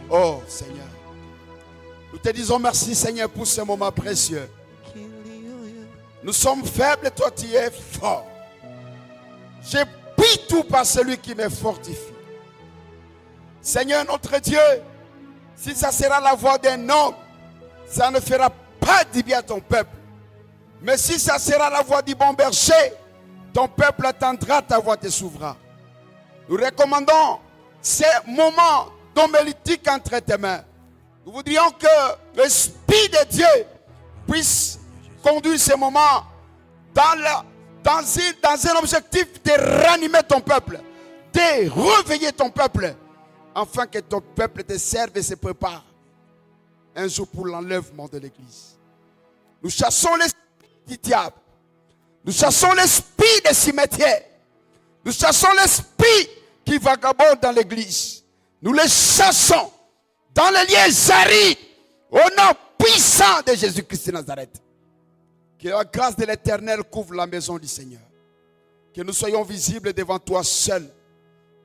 Oh Seigneur, nous te disons merci Seigneur pour ce moment précieux. Nous sommes faibles, toi tu es fort. Je prie tout par celui qui me fortifie. Seigneur notre Dieu, si ça sera la voix d'un homme, ça ne fera pas du bien à ton peuple. Mais si ça sera la voix du bon berger, ton peuple attendra ta voix de souverain. Nous recommandons ces moments d'homélétique entre tes mains. Nous voudrions que l'Esprit de Dieu puisse conduire ces moments dans un objectif de ranimer ton peuple, de réveiller ton peuple, afin que ton peuple te serve et se prépare un jour pour l'enlèvement de l'Église. Nous chassons l'esprit du diable. Nous chassons l'esprit des cimetières. Nous chassons l'esprit qui vagabonde dans l'Église. Nous les chassons dans les lieux arides au nom puissant de Jésus-Christ de Nazareth. Que la grâce de l'Éternel couvre la maison du Seigneur. Que nous soyons visibles devant toi seul,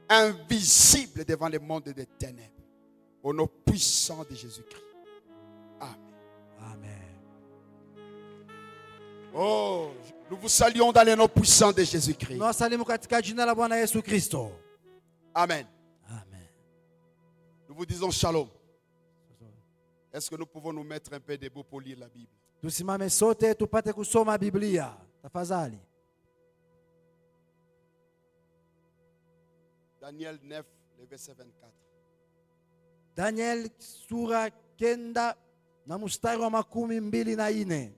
invisibles devant le monde des ténèbres. Au nom puissant de Jésus-Christ. Amen. Amen. Oh, nous vous saluons dans le nom puissant de Jésus-Christ. Nós salimos katika jina la Bwana Yesu Kristo. Amen. Amen. Nous vous disons shalom. Est-ce que nous pouvons nous mettre un peu debout pour lire la Bible? Tusimame sote tupate kusoma Biblia. Tafadhali. Daniel 9, le verset 24. Daniel sura 9 na mstari wa 24.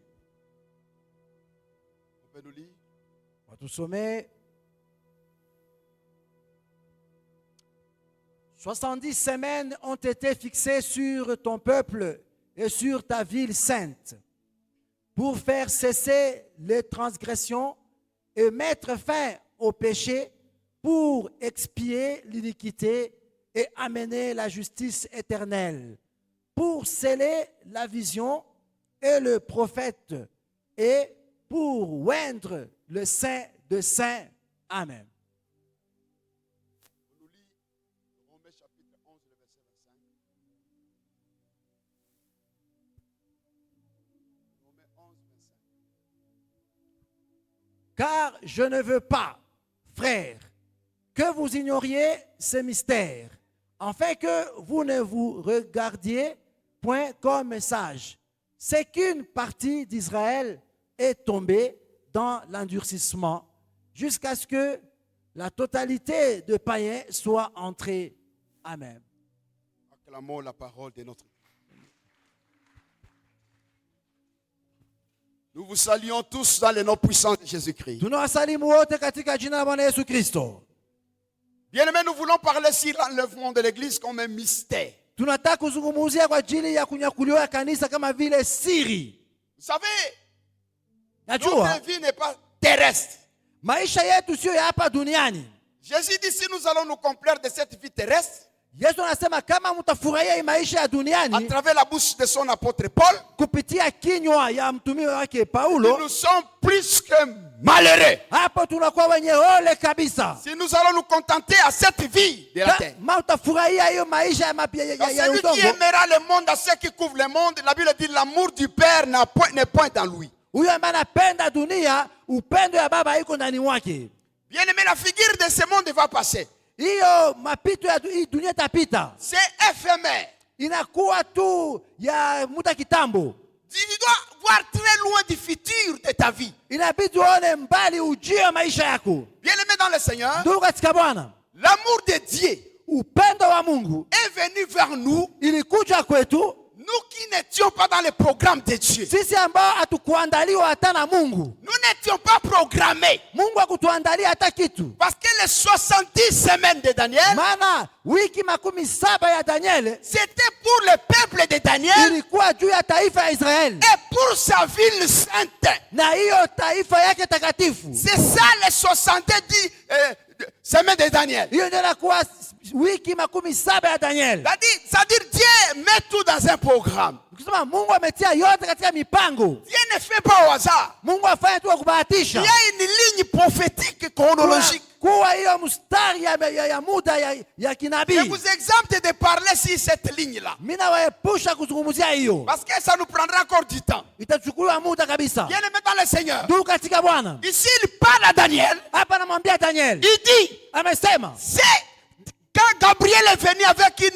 On peut nous lire? Watusome. 70 semaines ont été fixées sur ton peuple et sur ta ville sainte pour faire cesser les transgressions et mettre fin au péché, pour expier l'iniquité et amener la justice éternelle, pour sceller la vision et le prophète et pour oindre le Saint de Saints. Amen. On nous lit Romains chapitre 11, le verset 25. Romains 11, 25. Car je ne veux pas, frères, que vous ignoriez ces mystères, afin que vous ne vous regardiez point comme sages. C'est qu'une partie d'Israël est tombée dans l'endurcissement, jusqu'à ce que la totalité de païens soit entrée. Amen. Acclamons la parole de notre Dieu. Nous vous saluons tous dans le nom puissant de Jésus-Christ. Tunawasalimu wote katika jina la Bwana Yesu Kristo. Bien-aimés, nous voulons parler sur l'enlèvement de l'Église comme un mystère. Tunataka kuzungumzia kwa ajili ya kunyakuliwa ya kanisa kama vile siri. Vous savez, Najua notre vie n'est pas terrestre. maisha yetu sio ya hapa duniani. Jésus dit, si nous allons nous complaire de cette vie terrestre, Yesu anasema kama mtafurahia hii maisha ya à duniani travers la bouche de son apôtre Paul, kupitia kinywa ya mtumio wake Paulo, nous sommes plus que malheureux. hapo tunakuwa wenye ole kabisa. Si nous allons nous contenter à cette vie de la terre. Kama utafurahia hiyo maisha ya Celui qui udongo, aimera le monde à ceux qui couvrent le monde, la Bible dit l'amour du Père n'est point dans lui. huyo ambaye anapenda dunia, upendo ya baba iko ndani mwake. Bien aimé, la figure de ce monde va passer. Hiyo mapito ya hii dunia itapita, C'est éphémère. inakuwa tu ya muda kitambo. Tu dois voir très loin du futur de ta vie. Inabidi uone mbali ujio wa maisha yako. Bien aimé dans le Seigneur, Ndugu katika Bwana, l'amour de Dieu upendo wa Mungu est venu vers nous, ilikuja kwetu nous qui n'étions pas dans le programme de Dieu. sisi ambao hatukuandaliwa hata na Mungu. Nous n'étions pas programmés. Mungu hakutuandalia hata kitu. Parce que les 70 semaines de Daniel, Maana wiki 17 ya Daniel c'était pour le peuple de Daniel ilikuwa juu ya taifa ya Israeli et pour sa ville sainte. na hiyo taifa yake takatifu. C'est ça les 70 semaines de Daniel. Hiyo ndio inakuwa wiki 17 ya Daniel. C'est-à-dire Dieu met tout dans un programme. Ukisema Mungu ametia yote katika mipango. Dieu ne fait pas au hasard. Mungu afanye tu Il y kubahatisha. a une ligne prophétique chronologique. Kuwa hiyo mstari ya muda ya Je kinabii. vous exempte de parler sur cette ligne-là. Mimi nawaepusha kuzungumzia hiyo. Parce que ça nous prendra encore du temps. Itachukua muda kabisa. Bien aimé dans le Seigneur. Ndugu katika Bwana. Ici, il parle à Daniel. Hapa namwambia Daniel. Il dit, Amesema c'est quand Gabriel est venu avec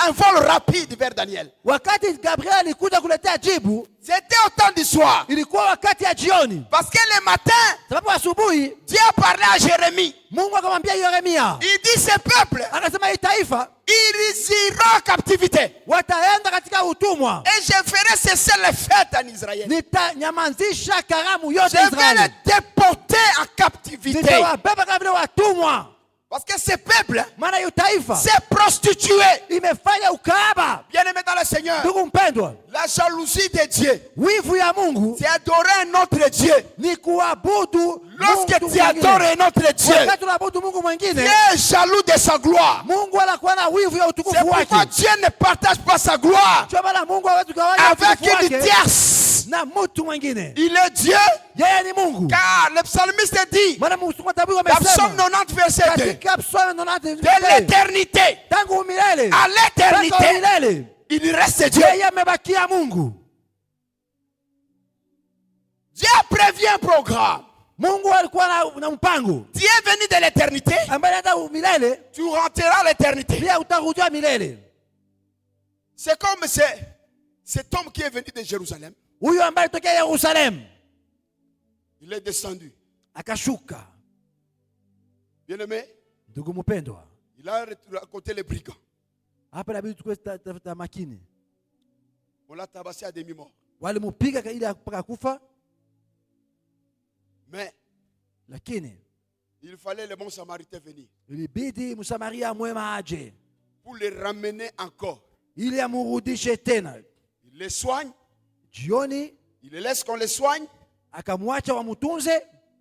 un vol rapide vers Daniel. wakati Gabriel alikuja kuletea jibu, C'était au temps du soir. ilikuwa wakati ya jioni. Parce que le matin, Sababu asubuhi Dieu a parlé à Jérémie. Mungu akamwambia Yeremia. Il dit, ce peuple, Akasema hii taifa ils iront en captivité. wataenda katika utumwa. Et je ferai cesser les fêtes en Israël. Nitanyamazisha karamu yote Je vais Israeli. les déporter en captivité. Nitawabeba kama vile watumwa. Parce que ce peuple Maana hiyo taifa s'est prostitué. imefanya ukahaba. Bien aimé dans le Seigneur, Ndugu mpendwa, la jalousie de Dieu, wivu ya Mungu c'est adorer un autre Dieu. ni kuabudu Lorsque Mungu tu adores mwingine. un autre Dieu, Wakati unaabudu Mungu tu mwingine, es jaloux de sa gloire. Mungu anakuwa na wivu ya C'est utukufu pourquoi wake. Dieu ne partage pas sa gloire Ndio maana Mungu hawezi kugawanya avec utukufu une wake tierce. na mtu mwingine. Il est Dieu, Yeye ni Mungu. car le psalmiste dit, Maana mtabibu dans Psaume amesema 90, verset 2, katika Psalm 90 de l'éternité tangu milele à mpaka l'éternité, milele il reste Dieu. yeye amebakia Mungu. Dieu prévient un programme. Mungu alikuwa na mpango Dieu est venu de l'éternité, ambaye hata milele tu rentreras à l'éternité. pia utarudia milele. C'est comme cet homme qui est venu de Jérusalem. Huyo ambaye tokea Yerusalemu Il est descendu. akashuka. Bien aimé, Ndugu mpendwa, il a raconté les brigands. hapa inabidi tukue tafuta makini. On l'a tabassé à demi-mort. Walimupiga ili mpaka kufa, Mais lakini il fallait le bon samaritain venir ilibidi Msamaria mwema aje pour le ramener encore. ili amurudishe tena. Il les soigne, Jioni il les laisse qu'on les soigne. akamwacha wamutunze.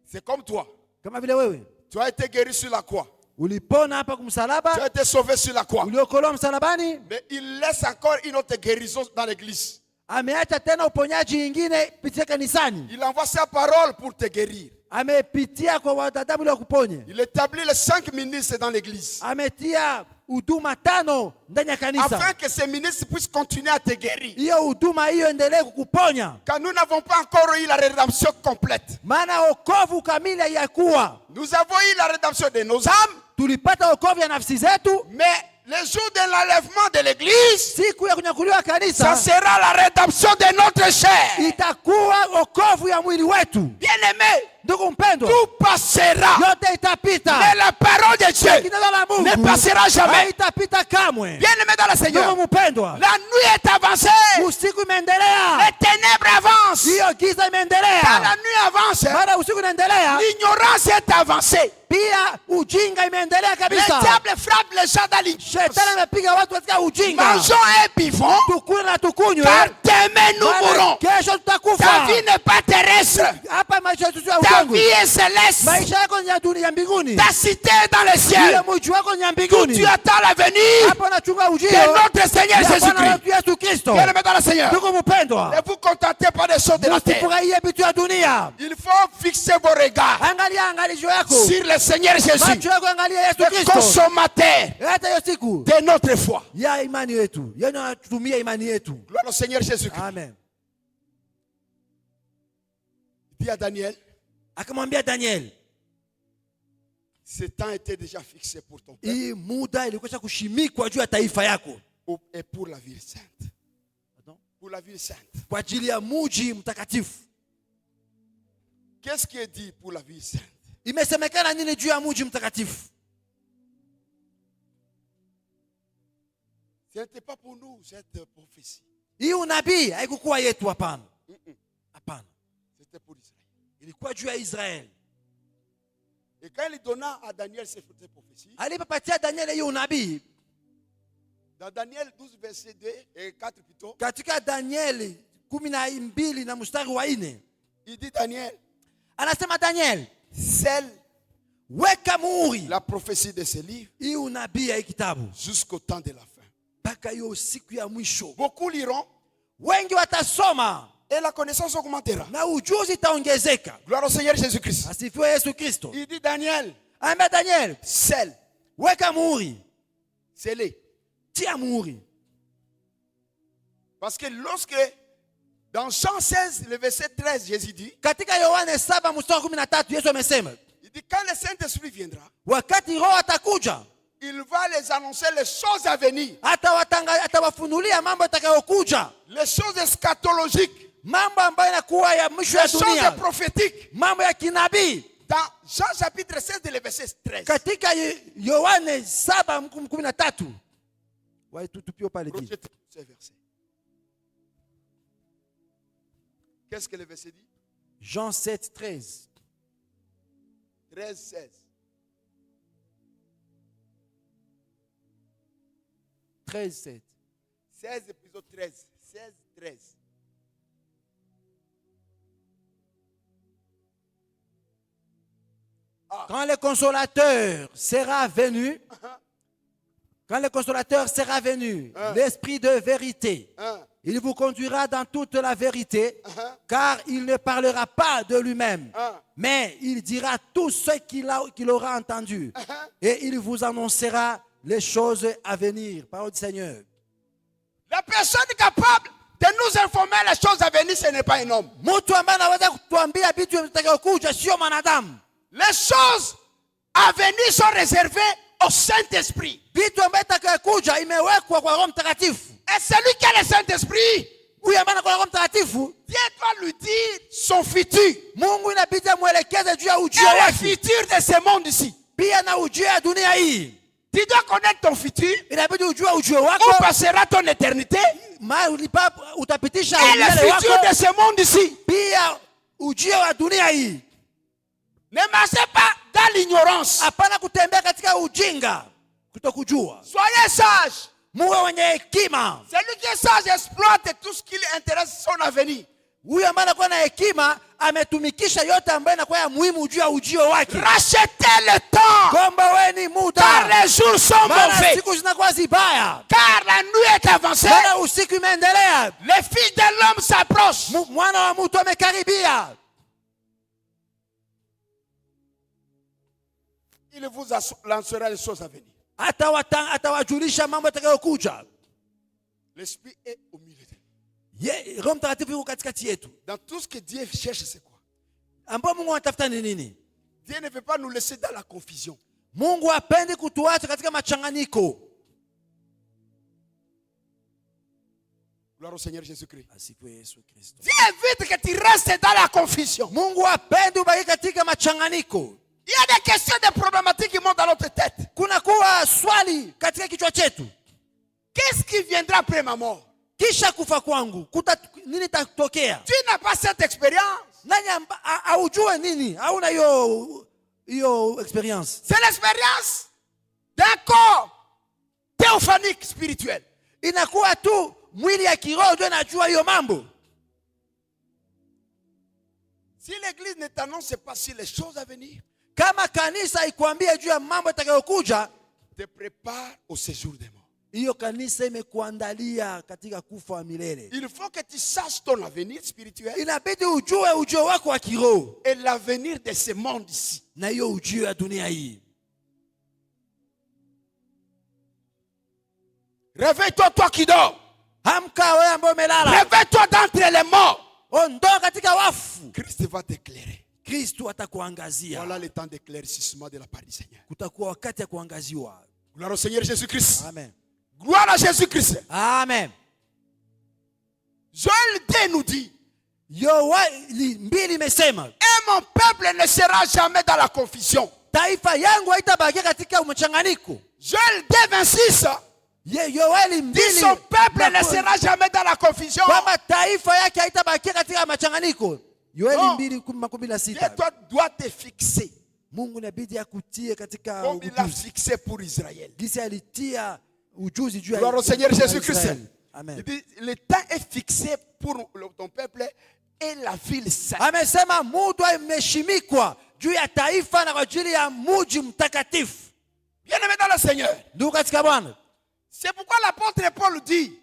C'est comme toi. Kama vile wewe Tu as été guéri sur la croix. ulipona hapa Tu as kumsalaba, été sauvé sur la croix. uliokolewa msalabani, Mais il laisse encore une autre guérison dans l'église. ameacha tena uponyaji ingine pitia kanisani. Il envoie sa parole pour te guérir. Amepitia kwa wadadamu ili wakuponye. Il établit les 5 ministres dans l'église. Ametia huduma 5 ndani ya kanisa, Afin que ces ministres puissent continuer à te guérir. hiyo huduma hiyo endelee kukuponya, Car nous n'avons pas encore eu la rédemption complète. maana wokovu kamili haiyakuwa. Nous avons eu la rédemption de nos âmes. Tulipata wokovu ya nafsi zetu, Mais le jour de l'enlèvement de l'église, siku ya kunyakuliwa ça kanisa sera la rédemption de notre chair. itakuwa wokovu ya mwili wetu. Bien aimé, Ndugu mpendwa, tout passera. yote itapita, Mais la parole de Dieu Neno la Mungu ne passera jamais. haitapita kamwe. Bien aimé dans le Seigneur, Ndugu mpendwa, la nuit est avancée. usiku imeendelea, Les ténèbres avancent. hiyo giza Quand imeendelea, la nuit avance, mara usiku inaendelea, l'ignorance est avancée. pia ujinga imeendelea Le kabisa. diable frappe les gens dans l'ignorance. Shetani amepiga watu katika ujinga. Mangeons et buvons, Tukule na tukunywe, car demain nous maana mourrons. kesho Ta tutakufa. vie n'est pas terrestre. Hapa maisha yetu sio ya Ta udongo, vie est céleste. maisha yako ni ya dunia, ya mbinguni. Ta cité est dans le Ile ciel. mji wako ni ya Où mbinguni. tu attends l'avenir Hapa unachunga ujio de notre Seigneur ya Bwana Jésus-Christ. wetu Yesu Kristo. Bien aimé dans le Seigneur, Ndugu mpendwa, ne vous contentez pas des choses de la terre. usifurahie vitu ya dunia. Il faut fixer vos regards Angalia angalisho yako, sur le Seigneur Jésus, macho yako angalia Yesu le Kristo, consommateur hata hiyo siku de notre foi. ya imani yetu, yani anatumia imani yetu. Gloire au Seigneur Jésus-Christ. Amen. Il dit à Daniel, Akamwambia Daniel, ce temps était déjà fixé pour ton peuple hii muda ilikwisha kushimikwa juu ya taifa yako et pour la ville sainte. Pour la ville sainte. kwa ajili ya muji mtakatifu. Qu'est-ce qui est dit pour la ville sainte? Imesemekana nini juu ya muji mtakatifu? Ce n'était pas pour nous cette prophétie. Hii unabii haikukuwa yetu, hapana. Hapana. C'était pour Israël. Ilikuwa juu ya Israeli. Et quand il donna à Daniel cette prophétie, Alipopatia Daniel hiyo unabii dans Daniel 12, verset 2 et 4 plutôt, katika Danieli 12 na mstari wa 4, il dit Daniel, anasema Daniel, scelle weka muhuri la prophétie de ce livre hii unabii ya hii kitabu jusqu'au temps de la fin. mpaka hiyo siku ya mwisho. Beaucoup liront Wengi watasoma et la connaissance augmentera. na ujuzi itaongezeka. Gloire au Seigneur Jésus-Christ. Asifiwe Yesu Kristo. Il dit Daniel, Amba Daniel, scelle, weka muhuri, scellé. tia muhuri. Parce que lorsque, dans Jean 16, le verset 13, Jésus dit, Katika Yohane 7 mstari 13 Yesu amesema, il dit, quand le Saint-Esprit viendra, wakati Roho atakuja, il va les annoncer les choses à venir, atawafunulia mambo yatakayokuja, les choses eschatologiques, mambo ambayo yanakuwa ya mwisho ya les choses dunia, prophétiques. mambo ya kinabii. Dans Jean chapitre 16, le verset 13. Katika Yohane 7:13. Ouais, tupio pale dit. Projetez ce verset. Qu'est-ce que le verset dit? Jean 7:13. 13, 16. 13:7. 16 épisode 13. 16, 13. Quand le consolateur sera venu, quand le consolateur sera venu, l'esprit de vérité, il vous conduira dans toute la vérité, car il ne parlera pas de lui-même, mais il dira tout ce qu'il aura entendu, et il vous annoncera les choses à venir. Parole du Seigneur. La personne capable de nous informer les choses à venir, ce n'est pas un homme. Mtu ambaye anaweza kutuambia vitu vitakavyokuja sio mwanadamu. Les choses à venir sont réservées au Saint-Esprit. Vitu ambavyo vitakavyokuja imewekwa kwa Roho Mtakatifu. Et celui qui a le Saint-Esprit, Huyu ambaye anakuwa Roho Mtakatifu, Dieu doit lui dire son futur. Mungu inabidi amwelekeze juu ya ujio Et le wake. futur de ce monde ici. Pia na ujio ya dunia hii. Tu dois connaître ton futur. Inabidi ujue ujio Où wako. passera ton éternité? Mahali utapitisha Et le umilele futur wako. de ce monde ici. Pia ujio wa dunia hii. Ne marchez pas dans l'ignorance. Hapana kutembea katika ujinga, kutokujua. Soyez sages. Muwe wenye hekima. Celui qui est sage exploite tout ce qui lui intéresse son avenir. Huyu ambaye anakuwa na hekima ametumikisha yote ambayo inakuwa ya muhimu juu ya ujio wake. Rachetez le temps. Komba weni Car muda. les jours sont Maana mauvais. siku zinakuwa zibaya. Car la nuit est avancée. Maana usiku imeendelea. Le Fils de l'homme s'approche. Mwana wa mtu amekaribia. Il vous lancera les choses à venir. Atawajulisha mambo yatakayokuja. L'Esprit est au milieu de nous. Roho Mtakatifu yuko katikati yetu. Dans tout ce que Dieu cherche, c'est quoi? Ambao Mungu anatafuta ni nini? Dieu ne veut pas nous laisser dans la confusion. Mungu hapendi kutuacha katika machanganyiko. Gloire au Seigneur Jésus-Christ. Asifiwe Yesu Kristo. Dieu évite que tu restes dans la confusion. Mungu hapendi ubaki katika machanganyiko. Il y a des questions, des problématiques qui montent dans notre tête. Kuna kuwa swali katika kichwa chetu. Qu'est-ce qui viendra après ma mort? Kisha kufa kwangu, nini tatokea? Tu n'as pas cette expérience. Nani aujue nini? Hauna hiyo experience. C'est l'expérience d'un corps théophanique spirituel. Inakuwa tu mwili ya kiroho ndio inajua hiyo mambo. Si l'église ne t'annonce pas sur les choses à venir, Kama kanisa ikwambie juu ya mambo yatakayokuja, te prépare au séjour des morts. hiyo kanisa imekuandalia katika kufa wa milele. Il faut que tu saches ton avenir spirituel Inabidi ujue ujio wako wa kiroho et l'avenir de ce monde ici. na hiyo ujio ya dunia hii. Réveille-toi, toi qui dors. Amka wewe ambaye umelala. Réveille-toi d'entre les morts. Ondoka katika wafu. Christ va t'éclairer. Kristo atakuangazia. Voilà le temps d'éclaircissement de la part du Seigneur. Kutakuwa wakati ya kuangaziwa. Gloire au Seigneur Jésus-Christ. Amen. Gloire à Jésus-Christ. Amen. Joël 2 nous dit, Yoeli 2 imesema, et mon peuple ne sera jamais dans la confusion. taifa yangu haitabaki katika mchanganyiko. Joël 2, 26 Yoeli 2 dit, son peuple ne sera jamais dans la confusion. kwamba taifa yake haitabaki katika machanganyiko. Yoeli Non. 2:16. Dieu doit te fixer Mungu inabidi akutie katika comme il a ujuzi. fixé pour Israël. Gisi alitia ujuzi juu ya Gloire au Seigneur Jésus-Christ. Israeli. Amen. Il dit, le temps est fixé pour ton peuple et la ville sainte. Amesema muda imeshimikwa juu ya taifa na kwa ajili ya mji mtakatifu. Bien-aimé dans le Seigneur, Ndugu katika Bwana, C'est pourquoi l'apôtre Paul dit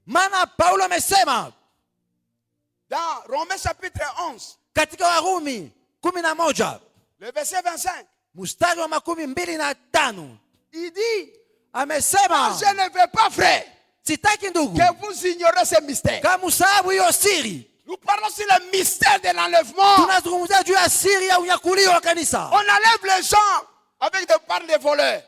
Maana Paulo amesema dans Romains chapitre 11, katika Warumi 11 le verset 25, mstari wa 25, il dit, amesema je ne veux pas, frère, sitaki ndugu que vous ignorez ce mystère. kama sababu hiyo siri. Nous parlons sur le mystère de l'enlèvement. Tunazungumzia juu ya siri ya unyakulio wa kanisa. On enlève les gens avec des par des voleurs.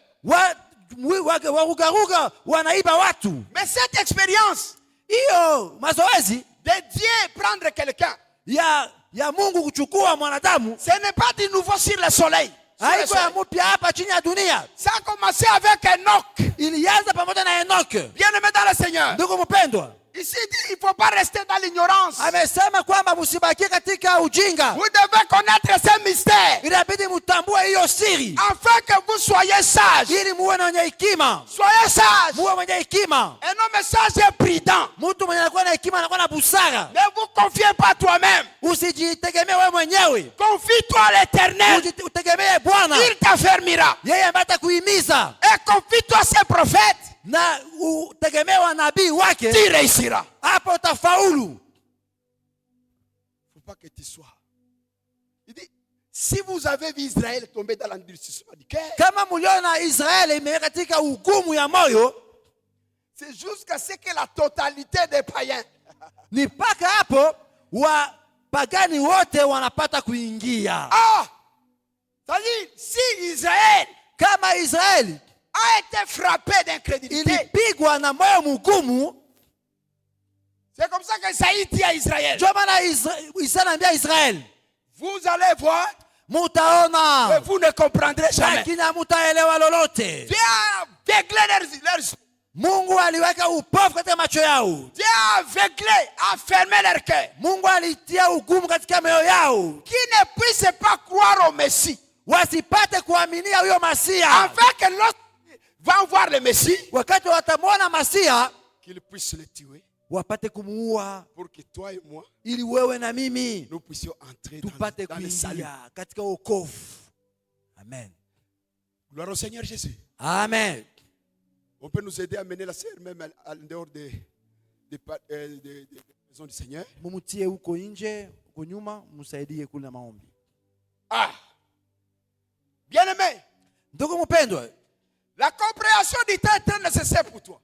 Warugaruga wanaiba watu. Mais cette expérience Hiyo mazoezi de Dieu prendre quelqu'un, ya Mungu kuchukua mwanadamu, ce n'est pas du nouveau sur le soleil. haiko ya mpya hapa chini ya dunia. Ça a commencé avec Enoch. Ilianza pamoja na Enoch. Bien-aimé dans le Seigneur. Ndugu mpendwa, Ici il dit, il ne faut pas rester dans l'ignorance. amesema kwamba msibakie katika ujinga. Vous devez connaître ce mystère Inabidi mtambue hiyo siri afin que vous soyez sages. ili muwe na wenye hekima. Soyez sages. Muwe mwenye hekima. Un homme sage et prudent. Mtu mwenye anakuwa na hekima anakuwa na busara. Ne vous confiez pas toi-même. Usijitegemee wewe mwenyewe. Confie-toi à l'Éternel. Utegemee Bwana. Il t'affermira. Yeye ambaye atakuhimiza. Et confie-toi à ses prophètes. Na utegemee wa nabii wake. Tu réussiras. Hapo utafaulu. Faut pas que tu sois. Il dit, si vous avez vu Israël tomber dans l'endurcissement du cœur, Kama muliona Israeli imeweka katika ugumu ya moyo, c'est jusqu'à ce que la totalité des païens, ni mpaka hapo wapagani wote wanapata kuingia. c'est-à-dire, si Israël Kama Israeli a été frappé d'incrédulité, ilipigwa na moyo mgumu, c'est comme ça que Isaïe dit à Israël, ndio maana Isaya anaambia Israeli, vous allez voir, mais mutaona vous ne comprendrez jamais. lakini hamutaelewa lolote. Dieu a aveuglé leurs yeux. Mungu aliweka upofu katika macho yao. Dieu a aveuglé, a fermé leur cœur. Mungu alitia ugumu katika mioyo yao, Qui ne puisse pas croire au Messie. wasipate kuaminia huyo Masia. Afin que lorsqu'ils vont voir le Messie, Wakati watamwona Masia, qu'ils puissent le tuer. wapate kumuua, Pour que toi et moi, ili wewe na mimi nous puissions entrer tupate dans le salut. kuingia katika wokovu. Amen. Gloire au Seigneur Jésus. Amen. On peut nous aider à mener la sœur même en dehors des maisons du Seigneur. Mumutie huko nje, huko nyuma, msaidie kule na maombi. Bien-aimé, Ndugu mpendwa, la compréhension du temps est très nécessaire pour toi.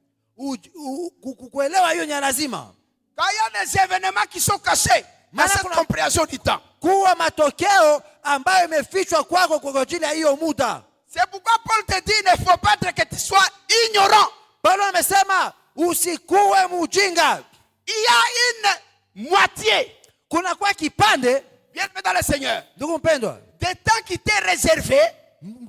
kuelewa hiyo ni lazima. Quand il y a des événements qui sont cachés, dans cette compréhension du temps. Kuwa matokeo ambayo imefichwa kwako kwa ajili ya hiyo muda. C'est pourquoi Paul te dit, il ne faut pas être que tu sois ignorant. Paulo amesema usikuwe mujinga. Il y a une moitié, Kuna kwa kipande, bien dans le Seigneur, ndugu mpendwa, des temps qui t'est réservé,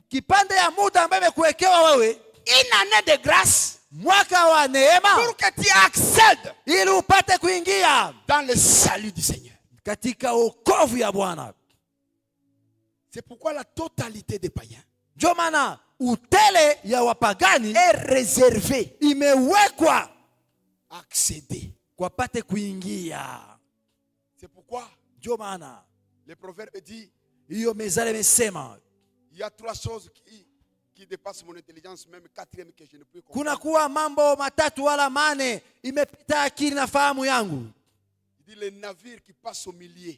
kipande ya muda ambayo imekuwekewa wewe, une année de grâce, mwaka wa neema, pour que tu accèdes ili upate kuingia dans le salut du Seigneur. katika wokovu ya Bwana. C'est pourquoi la totalité des païens Ndio maana utele ya wapagani est réservé imewekwa à accéder. kwa pate kuingia. C'est pourquoi Ndio maana le proverbe dit, hiyo mezali imesema il y a trois choses qui dépassent mon intelligence, même quatrième que je ne peux comprendre. kuna kuwa mambo matatu wala mane imepita akili na fahamu yangu. Il dit les navires qui passent au milieu.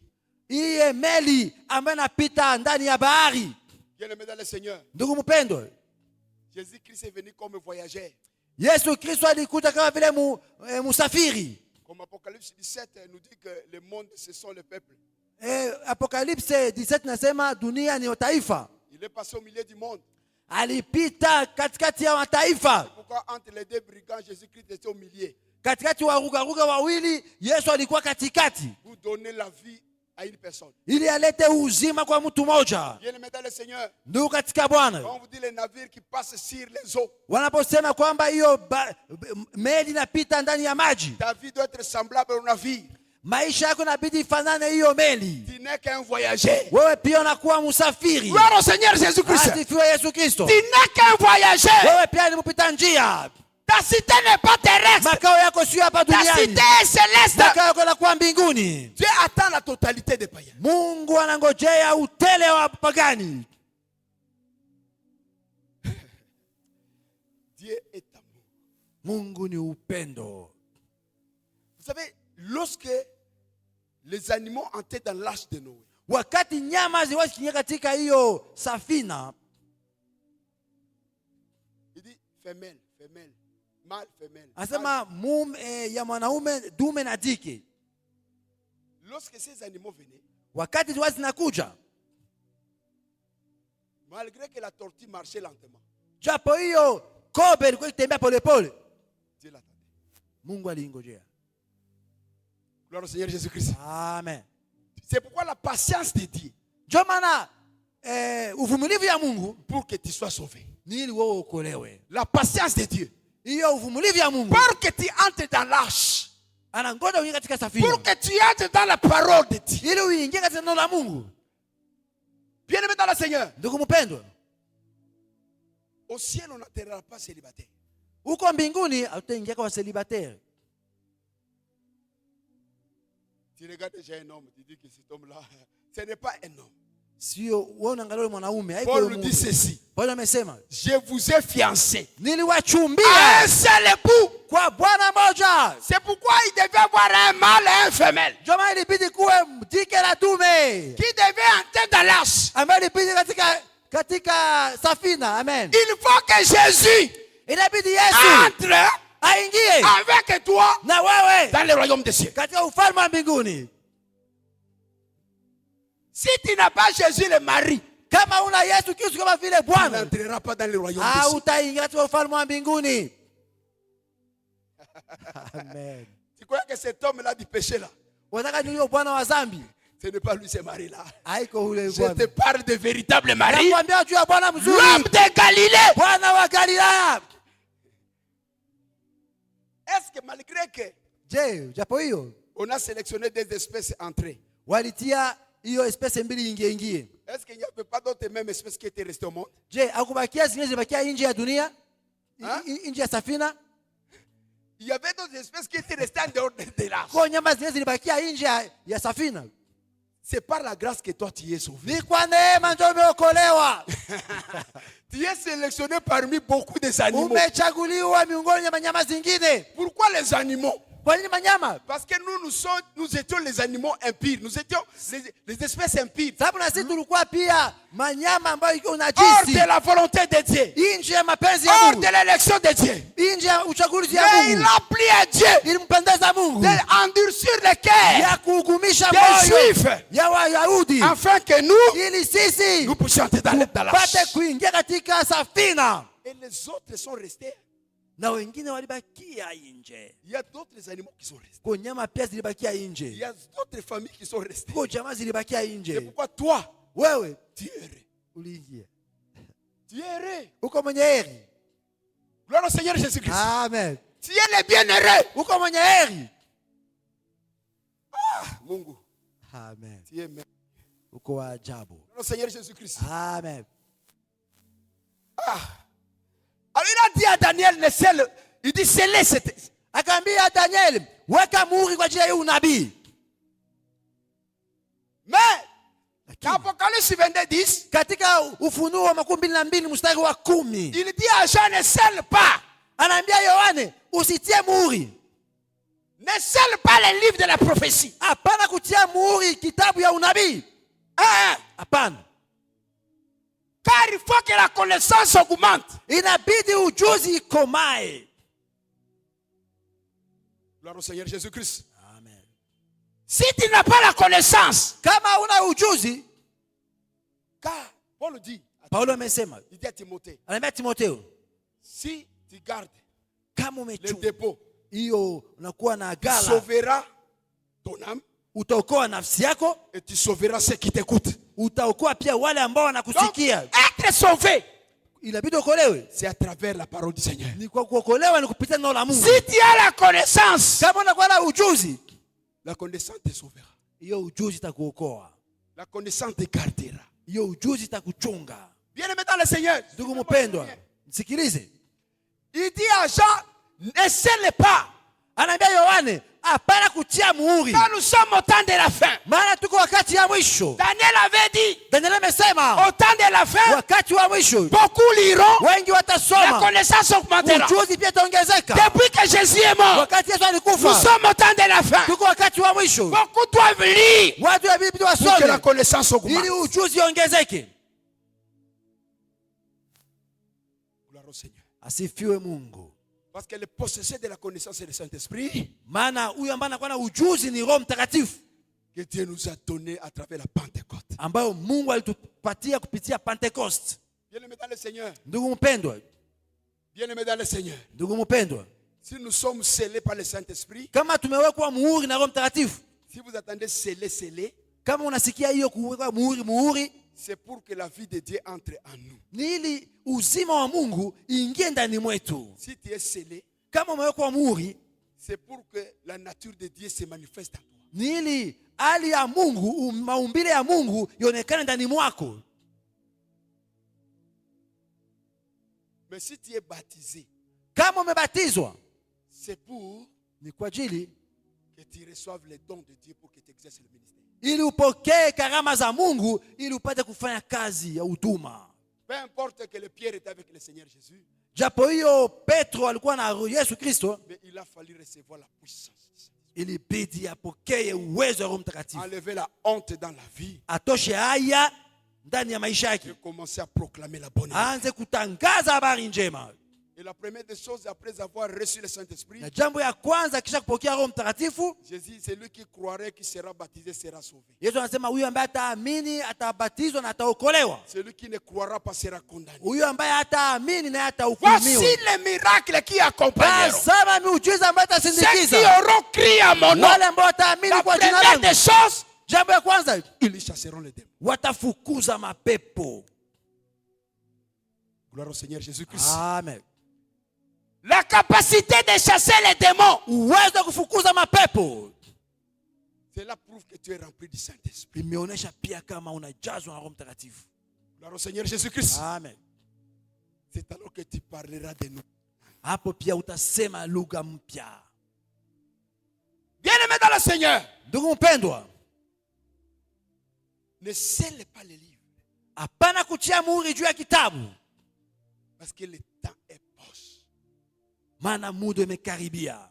Iye meli ambayo inapita ndani ya bahari. Bien-aimé dans le Seigneur, Ndugu mpendwa, Jésus-Christ est venu comme voyageur. Yesu Kristo alikuja kama vile musafiri. Comme Apocalypse 17 nous dit que le monde, ce sont les peuples. Apocalypse 17 nasema dunia ni taifa. Il est passé au milieu du monde. Alipita katikati ya mataifa. Pourquoi entre les deux brigands, Jésus-Christ était au milieu? Katikati wa rugaruga wawili, Yesu alikuwa katikati. Pour donner la vie à une personne. Ili alete uzima kwa mtu mmoja. Bien-aimé dans le Seigneur, Ndugu katika Bwana, quand on vous dit les navires qui passent sur les eaux, wanaposema kwamba hiyo meli inapita ndani ya maji, ta vie doit être semblable au navire. maisha yako inabidi ifanane hiyo meli. Tu n'es qu'un voyageur. Wewe pia unakuwa msafiri. Gloire au Seigneur Jésus-Christ. Asifiwe Yesu Kristo. Tu n'es qu'un voyageur. Wewe pia ni mpita njia. Ta cité n'est pas terrestre. Makao yako sio hapa Ta duniani. cité est céleste. Makao yako yanakuwa mbinguni. Dieu attend la totalité des païens. Mungu anangojea utele wa pagani. Dieu est amour. Mungu ni upendo. Vous savez, lorsque les animaux entraient dans l'arche de Noé, Wakati nyama ziwakiingia katika hiyo safina, il dit femelle, femelle, mâle, femelle. anasema ya mwanaume dume na jike. Lorsque ces animaux venaient, Wakati ziwa zinakuja, malgré que la tortue marchait lentement, japo hiyo kobe ilikuwa ikitembea polepole, Dieu l'attendait. Mungu aliingojea. Gloire au Seigneur Jésus-Christ. Amen. C'est pourquoi la patience de Dieu, Ndio maana uvumilivu ya Mungu pour que tu sois sauvé. ni ili wewe uokolewe. La patience de Dieu, Hiyo uvumilivu ya Mungu pour que tu entres dans l'arche, anangoja uingie katika safina, pour que tu entres dans la parole de Dieu. ili uingie katika neno la Mungu. Bien-aimé dans le Seigneur, Ndugu mpendwa, au ciel on n'enterrera pas célibataire. huko mbinguni hatutaingia kwa célibataire. Tu regardes déjà un homme, tu dis que cet homme-là, ce n'est pas un homme. Sio wewe unaangalia mwanaume, haiko Paul Mungu. dit ceci: Paulo amesema, je vous ai fiancé à niliwachumbia un seul époux. kwa Bwana moja. C'est pourquoi il devait avoir un mâle et un femelle Ndio maana ilibidi kuwe jike na dume qui devaient entrer dans l'arche. ambaye ilibidi katika safina. Amen. Il faut que Jésus Inabidi Yesu entre aingie avec toi na wewe dans le royaume des cieux. katika ufalme wa mbinguni. Si tu n'as pas Jésus le mari, Kama una Yesu Kristo kama vile tu Bwana, n'entreras pas dans le royaume des cieux. hautaingia katika ufalme wa mbinguni. Amen. Tu crois que cet homme-là du péché là, Unataka ni huyo bwana wa dhambi? ce n'est pas lui ce mari-là. Haiko ule Je te bwana. parle de véritable mari, Nakwambia juu ya bwana l'homme mzuri, de Galilée. Bwana wa Galilaya. Est-ce que malgré que Je, japo hiyo on a sélectionné des espèces entrées, walitia hiyo espèce mbili ingie. est-ce qu'il n'y avait pas d'autres mêmes espèces qui étaient restées au monde? Je, akubakia zingine zibakia nje ya dunia? Nje ya safina? Il y avait d'autres espèces qui étaient restées en dehors de l'arche. Kwa nyama zingine zilibakia nje ya safina. C'est par la grâce que toi tu es sauvé. Ni kwa neema ndio umeokolewa. Tu es sélectionné parmi beaucoup des animaux. Umechaguliwa miongoni mwa nyama zingine. Pourquoi les animaux? Kwa nini manyama? Parce que nous étions les animaux impurs. Nous étions les espèces impures. Sababu na sisi tulikuwa pia manyama ambayo iko Hors unajisi. de la volonté de Dieu. Nje ya mapenzi ya Hors Mungu. de l'élection de Dieu. Nje ya uchaguzi ya Mais il Mungu. a plu à Dieu Ilimpendeza Mungu d'endurcir le cœur ya kuhukumisha des moyo Juifs ya Wayahudi afin que nous ili sisi nous puissions entrer dans tupate l'arche. kuingia katika safina, Et les autres sont restés. na wengine walibakia nje. Il y a d'autres animaux qui sont restés. Kwa nyama pia zilibakia Il y nje. a d'autres familles qui sont restées. Kwa jamaa zilibakia C'est nje. pourquoi toi, Wewe tu es heureux. uliingia. Tu es heureux. Uko mwenye heri. Gloire au Seigneur Jésus-Christ. Amen. Tu es le bienheureux. Uko mwenye heri. Mungu, Amen. tu es merveilleux. Uko wa ajabu. Gloire au Seigneur Jésus-Christ. Amen. Alors il a dit à Daniel, le sel, il dit scellez cette. Akaambia Daniel, weka muhuri kwa ajili ya hii unabii. Mais, dans Apocalypse 22:10, Katika Ufunuo 22 mstari wa 10, il dit à Jean, ne scelle pas. anaambia Yohane, usitie muhuri. Ne scelle pas les livres de la prophétie. Hapana kutia muhuri kitabu ya unabii. Hapana. Car il faut que la connaissance augmente. Inabidi ujuzi ikomae. Gloire au Seigneur Jésus-Christ. Amen. Si tu n'as pas la connaissance, Kama una ujuzi, car Paul dit, Paulo amesema, il dit à Timothée, anaambia Timotheo, si tu gardes kama le umechunga dépôt, hiyo unakuwa na tu gala, sauveras ton âme utaokoa nafsi yako, et tu sauveras ceux qui t'écoutent. utaokoa pia wale ambao Donc, wanakusikia. être sauvé, Inabidi uokolewe. c'est à travers la parole du Seigneur. Ni kwa kuokolewa ni kupitia neno la Mungu. Si tu as la connaissance, Kama unakuwa na ujuzi, la connaissance te sauvera. hiyo ujuzi itakuokoa. La connaissance te gardera. Hiyo ujuzi itakuchunga. Bien-aimé dans le Seigneur, Ndugu mpendwa, msikilize. il dit à Jean, ne scelle pas. Anaambia Yohane, hapana kutia muhuri. Quand nous sommes au temps de la fin, Maana tuko wakati ya mwisho. Daniel avait dit, Daniel amesema au temps de la fin, wakati wa mwisho beaucoup liront, wengi la watasoma, connaissance augmentera. ujuzi pia itaongezeka. Depuis que Jésus est mort, Wakati Yesu nous alikufa sommes au temps de la fin. tuko wakati wa mwisho. Beaucoup doivent lire Watu wa Biblia pour que la wasome connaissance augmente. ili ujuzi ongezeke. Gloire au Seigneur. Asifiwe Mungu. Parce que le possesseur de la connaissance est le Saint-Esprit Maana huyu ambaye anakuwa na ujuzi ni Roho Mtakatifu que Dieu nous a donné à travers la Pentecôte. ambayo Mungu alitupatia kupitia Pentecost. Bien-aimés dans le Seigneur, Ndugu mpendwa, bien-aimés dans le Seigneur, ndugu mpendwa, si nous sommes scellés par le Saint-Esprit, kama tumewekwa muhuri na Roho Mtakatifu, si vous attendez scellé, kama unasikia hiyo kuwekwa muhuri, c'est pour que la vie de Dieu entre en nous. ni ili uzima wa Mungu ingie ndani mwetu. Si tu es scellé, Kama umewekwa muhuri, c'est pour que la nature de Dieu se manifeste en toi. ni ili hali ya Mungu, maumbile ya Mungu ionekane ndani mwako. Mais si tu es baptisé, Kama umebatizwa, c'est pour ni kwa ajili que tu reçoives les dons de Dieu pour que tu exerces le ministère. ili upokee karama za Mungu ili upate kufanya kazi ya huduma. Peu importe que le Pierre était avec le Seigneur Jésus, Japo hiyo Petro alikuwa na Yesu Kristo, mais il a fallu recevoir la puissance. ilibidi apokee uwezo wa Roho Mtakatifu, Enlever la honte dans la vie atoshe haya ndani ya maisha et yake, commencer à proclamer la bonne nouvelle. aanze kutangaza habari njema. Et la première des choses, après avoir reçu le Saint-Esprit, Na jambo ya kwanza kisha kupokea Roho Mtakatifu, Jésus, celui qui croirait, qui sera baptisé, sera sauvé. Yesu anasema huyu ambaye ataamini atabatizwa na ataokolewa. Celui qui ne croira pas sera condamné. Huyu ambaye hataamini naye atahukumiwa. Voici les miracles qui accompagneront Tazama miujiza ambayo ceux qui itasindikiza auront crié à mon nom. wale ambao wataamini La kwa jina première langu. des choses, Jambo ya kwanza, ils chasseront les démons. watafukuza mapepo. Gloire au Seigneur Jésus-Christ. Amen. La capacité de chasser les démons, Uwezo wa kufukuza mapepo cela prouve que tu es rempli du Saint-Esprit. imeonyesha pia kama unajazwa na Roho Mtakatifu. Gloire au Seigneur Jésus-Christ. Amen. C'est alors que tu parleras de nous. Hapo pia utasema lugha mpya. Bien-aimés dans le Seigneur, Ndugu mpendwa, ne scelle pas les livres hapana kutia muhuri juu ya kitabu, parce que le temps est proche. maana muda imekaribia.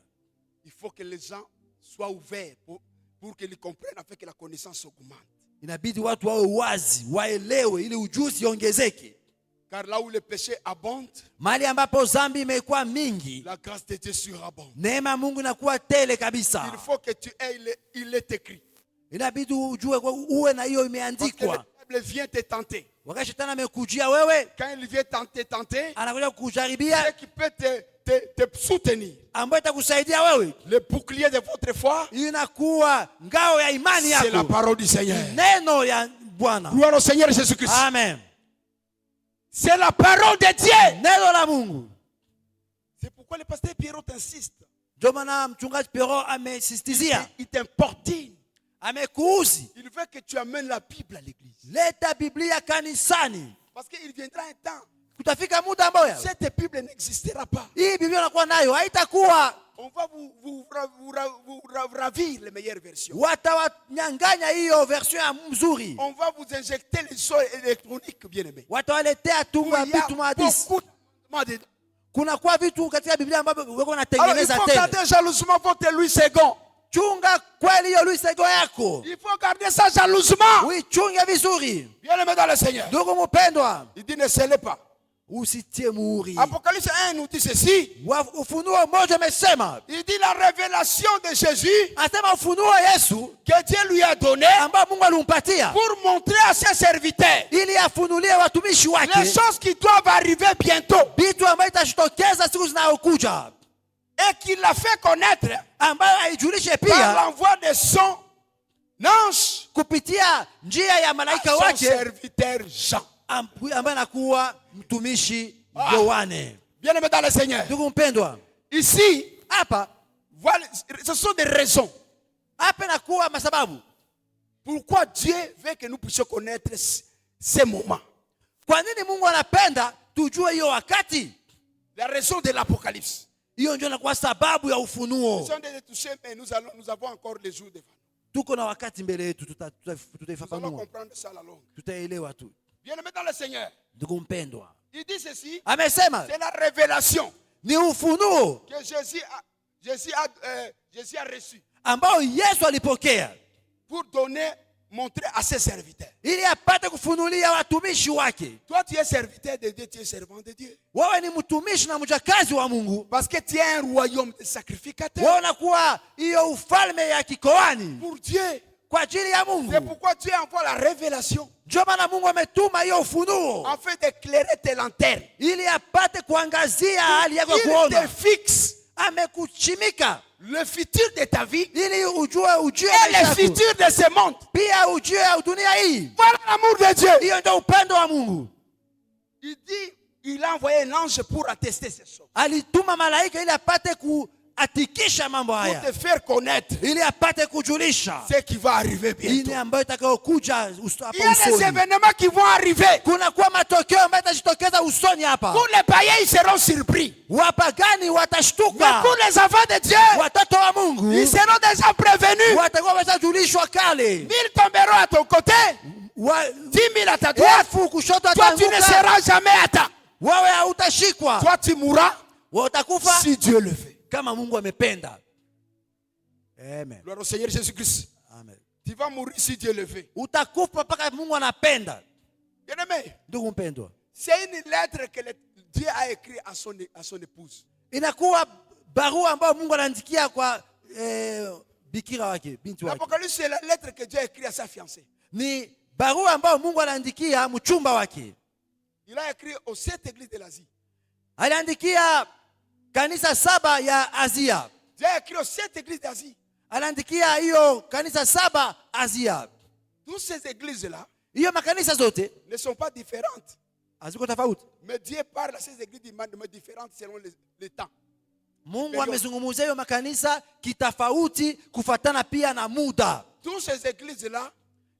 Il faut que les gens soient ouverts pour qu'ils comprennent afin que la connaissance augmente. Inabidi watu wawe wazi, waelewe ili ujuzi ongezeke. Car là où le péché abonde, Mahali ambapo dhambi imekuwa mingi, la grâce de Dieu surabonde. neema ya Mungu inakuwa tele Il kabisa. faut que tu aies, il est écrit. Inabidi ujue uwe na hiyo Parce que imeandikwa. le diable vient te tenter. Wakati shetani amekujia wewe, Quand il vient tenter, anakuja ce kukujaribia, qui peut te soutenir, ambayo itakusaidia wewe, le bouclier de votre foi, inakuwa ngao ya imani c'est la yako, parole du Seigneur. neno ya Bwana. Gloire au Seigneur Jésus-Christ. Amen. C'est la parole de Dieu. Neno la Mungu. C'est pourquoi le pasteur Pierrot insiste. Ndio maana mchungaji Pero amesisitizia, Il t'importune. amekuuzi, Il veut que tu amènes la Bible à l'église. leta Biblia kanisani. Parce qu'il viendra un temps, Kutafika muda ambao cette Bible n'existera pas. hii Biblia unakuwa nayo haitakuwa, On va vous ravir les meilleures versions. watawanyanganya hiyo version ya mzuri, On va vous injecter les sons électroniques, bien-aimés. watawaletea tu Il y a vitu mahadisi. beaucoup de... Kuna kwa vitu katika Biblia ambavyo wako Alors il wanatengeneza faut tena. garder jalousement votre Louis II. Chunga kweli hiyo luisego yako, Il faut garder ça jalousement. uichunge vizuri. Bien-aimés dans le Seigneur. Ndugu mpendwa, Il dit ne scellez pas. usitie muhuri. Apocalypse 1 nous dit ceci. Ufunuo mmoja umesema, Il dit la révélation de Jésus asema ufunuo wa Yesu que Dieu lui a donné ambao Mungu alimpatia pour montrer à ses serviteurs ili afunulie watumishi les wake choses qui doivent arriver bientôt. vitu ambayo itajitokeza siku zinazokuja, Et qu'il l'a fait connaître ambayo aijulishe par pia l'envoi de son ange kupitia njia ya malaika à son wake serviteur Jean. ambaye anakuwa mtumishi Yohane. Bien-aimés dans le Seigneur. Ndugu mpendwa, Ici, hapa voilà, ce sont des raisons hapa nakuwa masababu pourquoi Dieu veut que nous puissions connaître ces moments. kwa nini Mungu anapenda tujue hiyo wakati. La raison de l'Apocalypse. Hiyo ndio inakuwa sababu ya Nous ufunuo. sommes des touchés, mais nous avons encore les jours devant nous. Tuko na wakati mbele yetu, Nous allons tutaifafanua, comprendre ça à la longue. tutaelewa tu. Bien-aimé dans le Seigneur, Ndugu mpendwa, il dit ceci, amesema c'est la révélation ni ufunuo que Jésus a reçu ambao Yesu alipokea pour montrer à ses serviteurs. ili apate kufunulia watumishi wake. Toi, tu es serviteur de Dieu, tu es servant de Dieu. Wewe ni mtumishi na mjakazi wa Mungu, Parce que tu es un royaume de sacrificateurs. wewe unakuwa hiyo ufalme ya kikoani Pour Dieu. kwa ajili ya Mungu. C'est pourquoi Dieu envoie la révélation. Ndio maana Mungu ametuma hiyo ufunuo Afin d'éclairer tes lanternes. ili apate kuangazia hali yako Il te kuona. fixe Amekuchimika le futur de ta vie ili ujue et maisha le yako. futur de ce monde. Pia ujue dunia hii. Voilà l'amour de Dieu. Hiyo ndio upendo wa Mungu. Il dit, il a envoyé un ange pour attester ces choses. Alituma malaika ili apate kuatikisha mambo Pour haya, te faire connaître ili apate kujulisha ce qui va arriver ini bientôt. ambayo itakayokuja hapo Il y a des usoni. événements qui vont arriver. Kuna kuwa matokeo ambayo yatajitokeza usoni hapa. Pour les païens, ils seront surpris. Wapagani Mais watashtuka, pour les enfants de Dieu, watoto wa Mungu ils seront déjà prévenus. watakuwa wameshajulishwa kale. 1000 tomberont à ton côté, 10 000 à ta droite. Elfu kushoto Toi, tu ne ataanguka, seras jamais atteint. wewe hautashikwa. Toi, tu mourras Wewe utakufa si Dieu le veut. kama Mungu amependa. Amen. Gloire au Seigneur Jésus-Christ. Amen. Tu vas mourir si Dieu le veut. Utakufa mpaka Mungu anapenda. Bien-aimé, Ndugu mpendwa, c'est une lettre que Dieu a écrite à son épouse. inakuwa barua ambayo Mungu anaandikia kwa bikira wake, binti wake. L'Apocalypse, c'est la lettre que Dieu a écrite à sa fiancée. Ni barua ambayo Mungu anaandikia mchumba wake. Il a écrit aux 7 églises de l'Asie. Aliandikia kanisa 7 ya Asia. Dieu a écrit aux 7 églises d'Asie. Aliandikia hiyo kanisa 7 Asia. Toutes ces églises-là Hiyo makanisa zote ne sont pas différentes. haziko tofauti. Mais Dieu parle à ces églises différentes selon les temps. Mungu amezungumzia hiyo makanisa kitofauti kufatana pia na muda. Toutes ces églises-là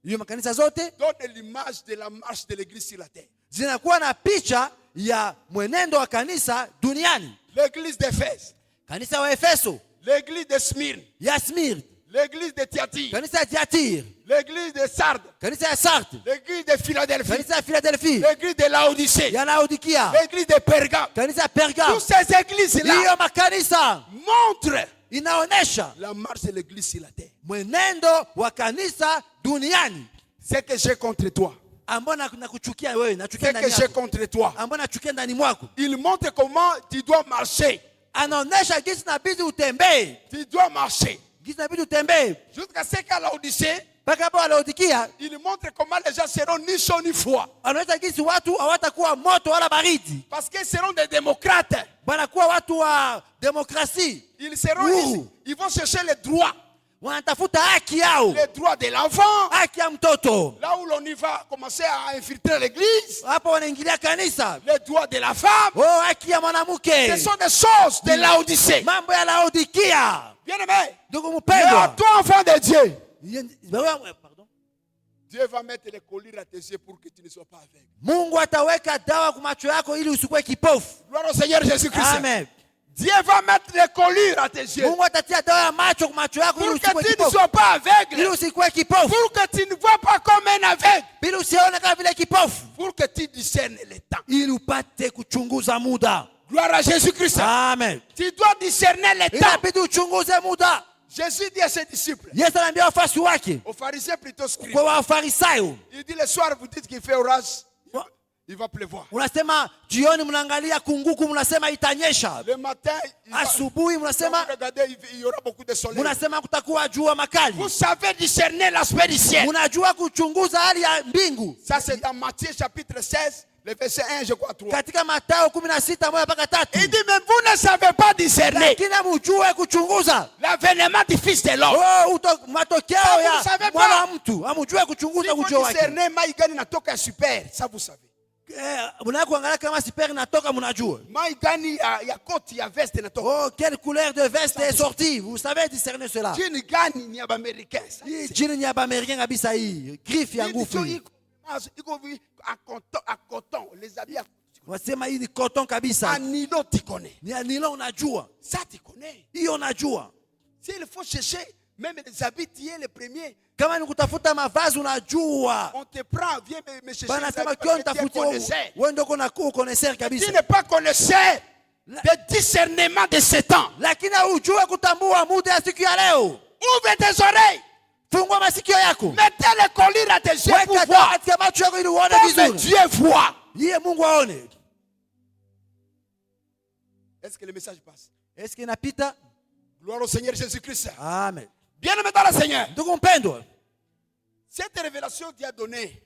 Hiyo makanisa zote donnent l'image de la marche de l'église sur la terre. zinakuwa na picha ya mwenendo wa kanisa duniani. L'église d'Éphèse, Kanisa wa Efeso, l'église de Smyrne, ya Smyrna, l'église de Thyatire, kanisa ya Thyatira, l'église de Sardes, kanisa ya Sardi, l'église de Philadelphie, kanisa ya Philadelphia, l'église de Laodicée, ya Laodikia, l'église de Pergame. kanisa ya Perga. Toutes ces églises-là Hiyo makanisa montrent inaonesha la marche de l'église sur la terre. mwenendo wa kanisa duniani. Ce que j'ai contre toi, Ambao nakuchukia wewe, ce nachukia que ndani j'ai yako, contre toi, ambao nachukia ndani mwako. il montre comment tu dois marcher. Anaonesha jinsi inabidi utembee, Tu dois marcher. jinsi inabidi utembee. Jusqu'à ce qu'à Laodicée, Mpaka hapo Laodikia il montre comment les gens seront ni chaud ni froid. anaonyesha jinsi watu hawatakuwa moto wala baridi, Parce qu'ils seront des démocrates. wanakuwa watu wa demokrasia. Ils vont chercher les droits. Wanatafuta haki yao, Les droits de l'enfant. haki ya mtoto. Là où l'on y va commencer à infiltrer l'église. Hapo wanaingilia kanisa. Les droits de la femme. Oh, haki ya mwanamke. Ce sont des choses de Laodicée. Mambo ya Laodikia. Bien aimé. Ndugu Mais à mpendwa, toi, enfant de Dieu, pardon. Dieu va mettre les colliers à tes yeux pour que tu ne sois pas aveugle. Mungu ataweka dawa kwa macho yako ili usikuwe kipofu. Gloire au Seigneur Jésus-Christ. Amen. Dieu va mettre les colliers à tes yeux Mungu atatia dawa ya macho kwa macho yako ili pour que usikuwe tu ne kipofu. sois pas Ili aveugle. usikuwe kipofu. Pour que tu ne vois pas comme un aveugle. Ili usione kama vile kipofu. Pour que tu discernes les temps. Ili upate kuchunguza muda. Gloire à Jésus-Christ. Amen. Tu dois discerner les temps. Inabidi uchunguze muda. Jésus dit à ses disciples, Yesu anaambia wafuasi wake, aux pharisiens plutôt scribes, kwa Wafarisayo, il dit le soir vous dites qu'il fait orage, il va pleuvoir. unasema jioni mnaangalia kunguku, mnasema itanyesha. Le matin, Asubuhi vous mnasema regardez, il y aura beaucoup de soleil. mnasema kutakuwa jua makali. Vous savez discerner l'aspect du ciel. Mnajua kuchunguza hali ya mbingu. Ça c'est dans Matthieu chapitre 16, le verset 1 je crois 3. Katika Mathayo 16:1-3. Il dit mais vous ne savez pas discerner Lakini mjue kuchunguza l'avènement du Fils de l'homme. matokeo Ça, vous ya savez mwana pas. wa mtu. Amjue Si kuchunguza vous ujio wake. discernez Maïgani natoka super, ça vous savez. Mnaweza kuangalia kama siperi natoka, mnajua. Maïgani ya koti ya veste natoka. Oh, quelle couleur de veste est sortie. Vous savez discerner cela. Jini gani ni américain. Hii jini ni Americain kabisa hii. Griffe ya nguvu hii. À coton, les habits Unasema hii ni cotton kabisa. En nylon, tu connais. Ni nylon unajua. Ça, tu connais. Hiyo unajua. S'il faut chercher, même les habits, tu es le premier. Kama ni kutafuta mavazi unajua. On te prend, viens me chercher. Bana les sema habits kio parce que tu es nitafutia connaisseur. wewe ndio uko na connaisseur Tu kabisa. n'es pas connaisseur de discernement de ce temps. Lakini ujue kutambua muda ya siku ya leo. Ouvre tes oreilles. Fungua masikio yako. Mettez le collier à tes yeux pour Weka voir. katika macho yako ili uone Comme vizuri. Dieu voit. Yeye Mungu aone. Est-ce que le message passe? Est-ce qu'il inapita? Gloire au Seigneur Jésus-Christ. Amen. Bien-aimé dans le Seigneur. Ndugu mpendwa, Cette révélation Dieu a donnée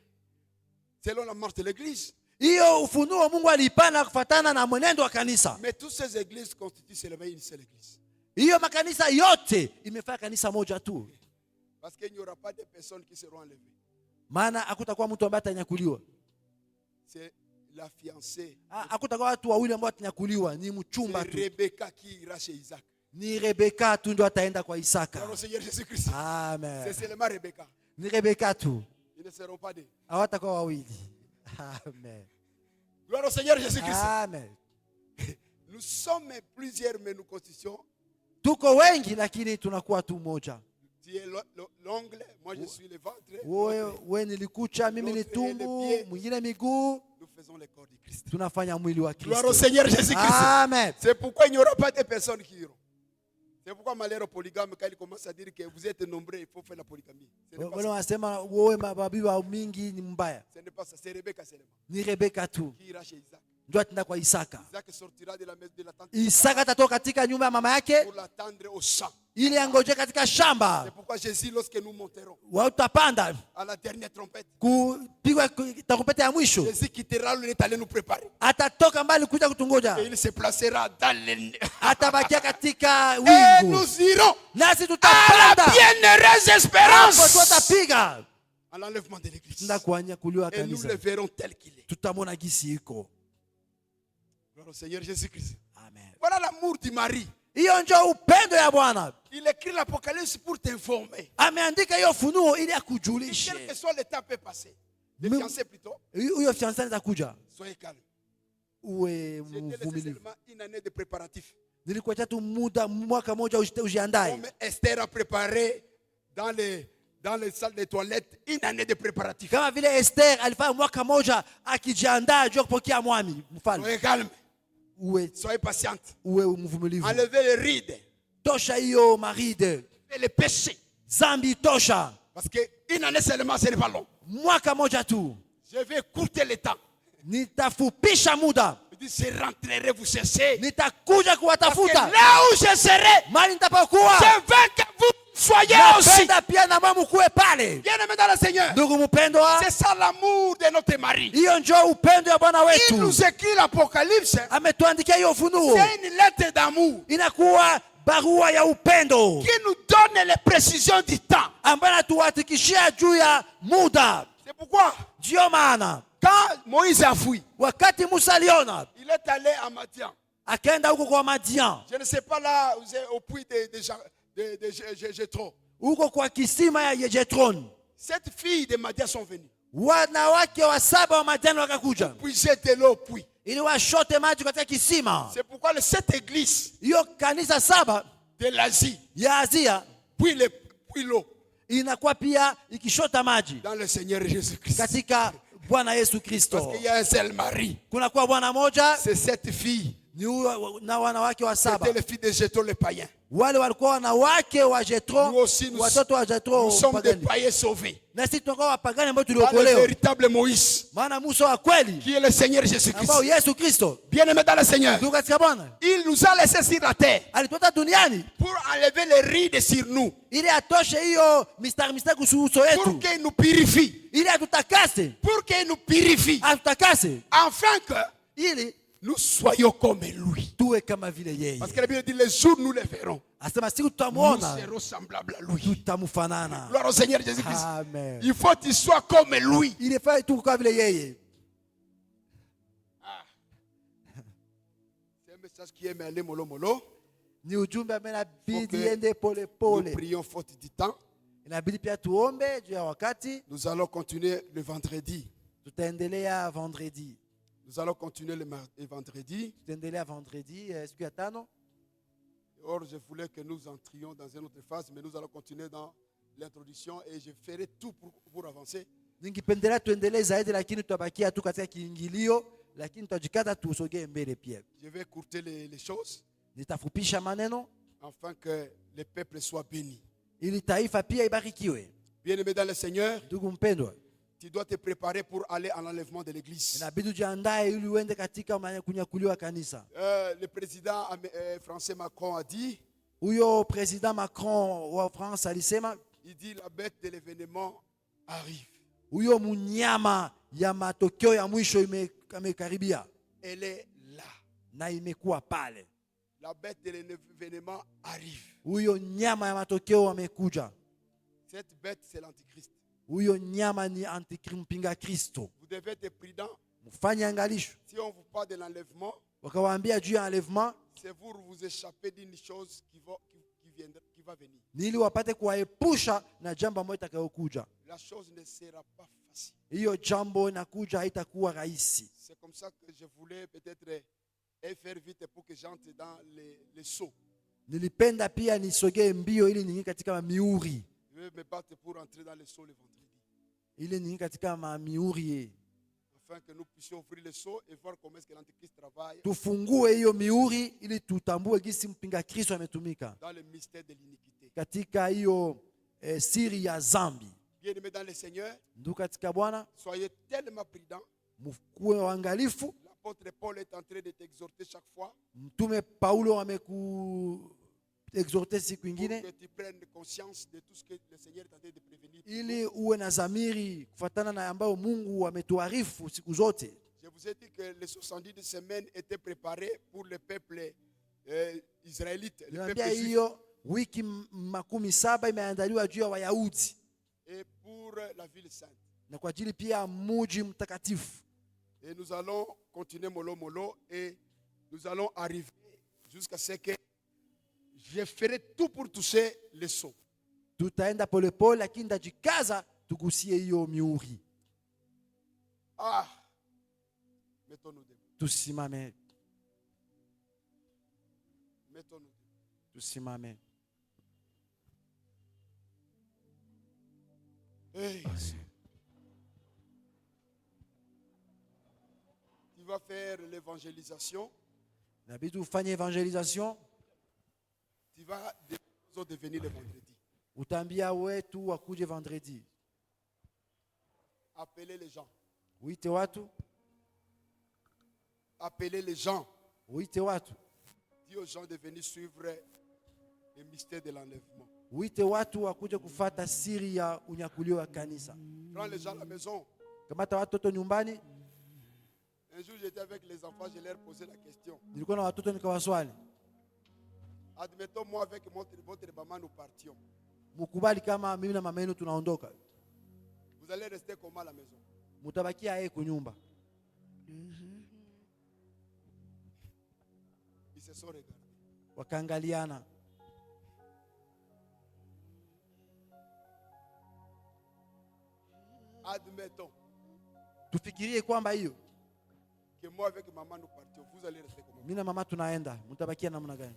selon la marche de l'église. hiyo ufunuo Mungu alipana kufuatana na mwenendo wa kanisa. Mais toutes ces églises constituent seulement une seule église. Hiyo makanisa yote imefanya kanisa moja tu. Parce qu'il n'y aura pas de personnes qui seront enlevées. Maana hakutakuwa mtu ambaye atanyakuliwa. C'est la fiancée. Hakutakuwa watu wawili ambao watanyakuliwa, ni mchumba C'est tu. Rebecca qui ira chez Isaac. Ni Rebeka tu ndio ataenda kwa Isaka. Gloire au Seigneur Jésus-Christ. Amen. C'est seulement Rebecca. Ni Rebeka tu. Ils ne seront pas deux. Hawatakuwa wawili. Amen. Gloire au Seigneur Jésus-Christ. Amen. Nous sommes plusieurs, mais nous constituons. Tuko wengi lakini tunakuwa tu moja. Tu es l'ongle, moi je suis le ventre. Wewe nilikucha, mimi ni tumbu, mwingine miguu. Nous faisons le corps de Christ. Tunafanya mwili wa Gloire au Kristo. Seigneur Jésus-Christ. Amen. C'est pourquoi il n'y aura pas de personnes qui iront. C'est pourquoi malheur au polygame, quand il commence à dire que vous êtes nombreux, il faut faire la polygamie. Ce n'est pas Wale ça. wanasema wewe mabibi wa mingi ni mbaya. Ce n'est pas ça. C'est Rebecca seulement Ni Rebeka tu. qui ira chez Isaac. Ndio ataenda kwa Isaka. Isaac sortira de la maison de la tente Isaka atatoka katika nyumba ya mama yake pour l'attendre au champ. ili angoje katika shamba. C'est pourquoi Jésus, lorsque nous monterons Utapanda à la dernière trompette, kupigwa tarumbeta ya mwisho. Jésus quittera le est allé nous préparer. Atatoka mbali kuja kutungoja. Et il se placera dans les... Atabakia katika Et wingu. nous irons Nasi à la tutapanda. bienheureuse Hapo espérance tutapiga. à l'enlèvement de l'église. Nda kuanyakuliwa Et nous kanisa. le verrons tel qu'il est. Tutamwona gisi iko. Gloire au Seigneur Jésus-Christ. Amen. Voilà l'amour du mari. Hiyo ndio upendo ya Bwana. Il écrit l'Apocalypse pour t'informer. Ameandika hiyo funuo ili Quel akujulishe. que soit l'état peut passer. Les Mais- fiancés plutôt, Huyo fiancé atakuja. soyez calmes. Uwe J'ai laissé mvumilivu. seulement une année de préparatifs. Nilikuacha tu muda mwaka moja ujiandae. Comme Esther a préparé dans les salles de toilettes une année de préparatifs. Kama vile Esther alifanya mwaka moja akijiandaa juu ya kupokea mwami mfalme. Soyez calmes. Uwe Patiente. mvumilivu. Enlevez les rides Tosha hiyo maride. et les péchés. Zambi tosha. Parce qu'une année seulement, ce n'est pas long. Mwaka moja tu. Je vais courter le temps. Nitafupisha muda. Il dit, je rentrerai vous chercher. Nitakuja Parce que kuwatafuta. là où je serai, Mali nitapokuwa. je veux que vous soyez aussi. Napenda pia na mwa mkuwe pale. Bien aimé dans le Seigneur. Ndugu mpendwa, C'est ça l'amour de notre mari. hiyo ndio upendo ya Bwana Il wetu. nous écrit l'Apocalypse. Ametuandikia hiyo ufunuo. C'est une lettre d'amour Inakuwa barua ya upendo qui nous donne les précisions du temps. ambayo anatuhakikishia juu ya muda. C'est pourquoi, Ndio maana quand Moïse a fui, wakati Musa aliona il est allé à Madian. akaenda huko kwa Madian, Je ne sais pas là, au puits de Jéthro. huko kwa kisima ya Jethron, Cette fille de Madian sont venues. wanawake wa saba wa Madian wakakuja Puiser de l'eau au puits. ili washote maji katika kisima. C'est pourquoi cette église Hiyo kanisa saba de l'Asie ya Asia puis l'eau inakuwa pia ikishota maji dans le Seigneur Jésus-Christ. katika Bwana Yesu Parce Kristo. qu'il y a un seul mari. Kuna kuwa bwana moja C'est cette fille. ni huyo na wanawake wa saba. C'était le fils de Jéthro le païen. Wale walikuwa wanawake wa Jethro, Nous aussi, nous watoto wa Jethro sommes des wapagani. païens sauvés. Na sisi tunakuwa wapagani ambao Par le tuliokolewa. véritable Moïse, Maana Musa wa kweli qui est le Seigneur Jésus-Christ. ambao Yesu Kristo Bien-aimé dans le Seigneur, ndio katika Bwana il nous a laissés sur la terre alituota duniani pour enlever les rides sur nous, ili atoshe hiyo mistari kuhusu uso pour wetu, qu'il nous purifie, ili atutakase, pour qu'il nous purifie, atutakase afin que ili nous soyons comme lui. tuwe kama vile yeye. Parce que la Bible dit, les jours nous les verrons, Asema siku nous tutamwona serons semblables à lui. tutamfanana. Gloire au Seigneur Jésus-Christ. Amen. Il faut qu'il soit comme lui. Ile fai tu kama vile yeye. C'est un message qui aime aller mollo mollo. Ni ujumbe ambao inabidi Okay. ende pole Nous pole. prions faute du temps. Inabidi pia tuombe juu ya wakati. Nous allons continuer le vendredi. Tutaendelea vendredi. Nous allons continuer le vendredi. Tutaendelea vendredi siku ya tano. Or, je voulais que nous entrions dans une autre phase, mais nous allons continuer dans l'introduction et je ferai tout pour avancer. Ningependelea tuendelee zaidi, lakini tutabakia tu katika kiingilio, lakini tutajikata tusogee mbele pia. Je vais courter les choses Nitafupisha maneno afin que le peuple soit béni. ili taifa pia ibarikiwe. Bien-aimé dans le Seigneur, Ndugu mpendwa, tu dois te préparer pour aller à l'enlèvement de l'église. inabidi ujiandae ili uende katika kunyakuliwa kanisa. Le président français Macron a dit, Huyo president Macron wa France alisema, il dit la bête de l'événement arrive. huyo munyama ya matokeo ya mwisho imekaribia. Elle est là. Na imekuwa pale. La bête de l'événement arrive. Huyo nyama ya matokeo amekuja. Cette bête, c'est l'antichrist. Huyo nyama ni mpinga Kristo. Vous devez être prudent. Mfanye angalisho. Si on vous parle de l'enlèvement, Wakawaambia juu ya enlèvement, c'est pour vous échapper d'une chose qui va venir. Nili wapate kuwaepusha na jambo ambalo itakayokuja. La chose ne sera pas facile. Hiyo jambo inakuja haitakuwa rahisi. C'est comme ça que je voulais peut-être faire vite pour que j'entre dans les sauts. Nilipenda pia nisogee mbio ili niingie katika miuri. Je vais me battre pour entrer dans les sauts le vendredi. Ili niingie katika miuri. Afin que nous puissions ouvrir les sauts et voir comment est-ce que l'antichrist travaille. Tufungue hiyo miuri ili tutambue jinsi mpinga Kristo ametumika. Dans le mystère de l'iniquité. Katika hiyo siri ya zambi. Bien-aimés dans le Seigneur, Ndugu katika Bwana, soyez tellement prudents. mkuwe waangalifu. L'apôtre Paul est en train de t'exhorter chaque fois. Mtume Paulo exhorter siku Pour ingine que tu prennes conscience de tout ce que le Seigneur est en train de prévenir. ili uwe na zamiri kufuatana na ambayo Mungu ametuarifu siku zote. Je vous ai dit que les 70 semaines étaient préparées pour le peuple israélite, le peuple Niambia juif, hiyo wiki 17 imeandaliwa juu ya Wayahudi et pour la ville sainte. na kwa ajili pia muji mtakatifu. Et nous allons continuer mollo mollo et nous allons arriver jusqu'à ce que je ferai tout pour toucher les sceaux. Tutaenda polepole lakini ndajikaza tugusie hiyo miuri. Ah, mettons-nous debout. Tusimame, Mettons-nous debout. tusimame. Hey. Tu vas faire l'évangélisation. Inabidi ufanye evangelisation. Tu vas devenir le vendredi. Utaambia wetu wakuje vendredi. Appelez les gens. Uite watu, Appelez les gens. uite watu. Dis aux gens de venir suivre le mystère de l'enlèvement. Uite watu wakuje kufata siri ya unyakulio wa kanisa. Prends les gens à la maison. Kamata watoto nyumbani. Un jour, j'étais avec les enfants, je leur posais la question. Nilikuwa na watoto nikawaswali. Admettons, moi, avec votre maman, nous partions. Mukubali kama mimi na mama yenu tunaondoka. Vous allez rester comment à la maison? Mutabakia yeye kunyumba. Ils se sont regardés. Wakaangaliana. Admettons Tufikirie kwamba hiyo que moi, avec maman, nous partions. Vous allez rester comment? mimi na mama tunaenda, mtabakia namna gani?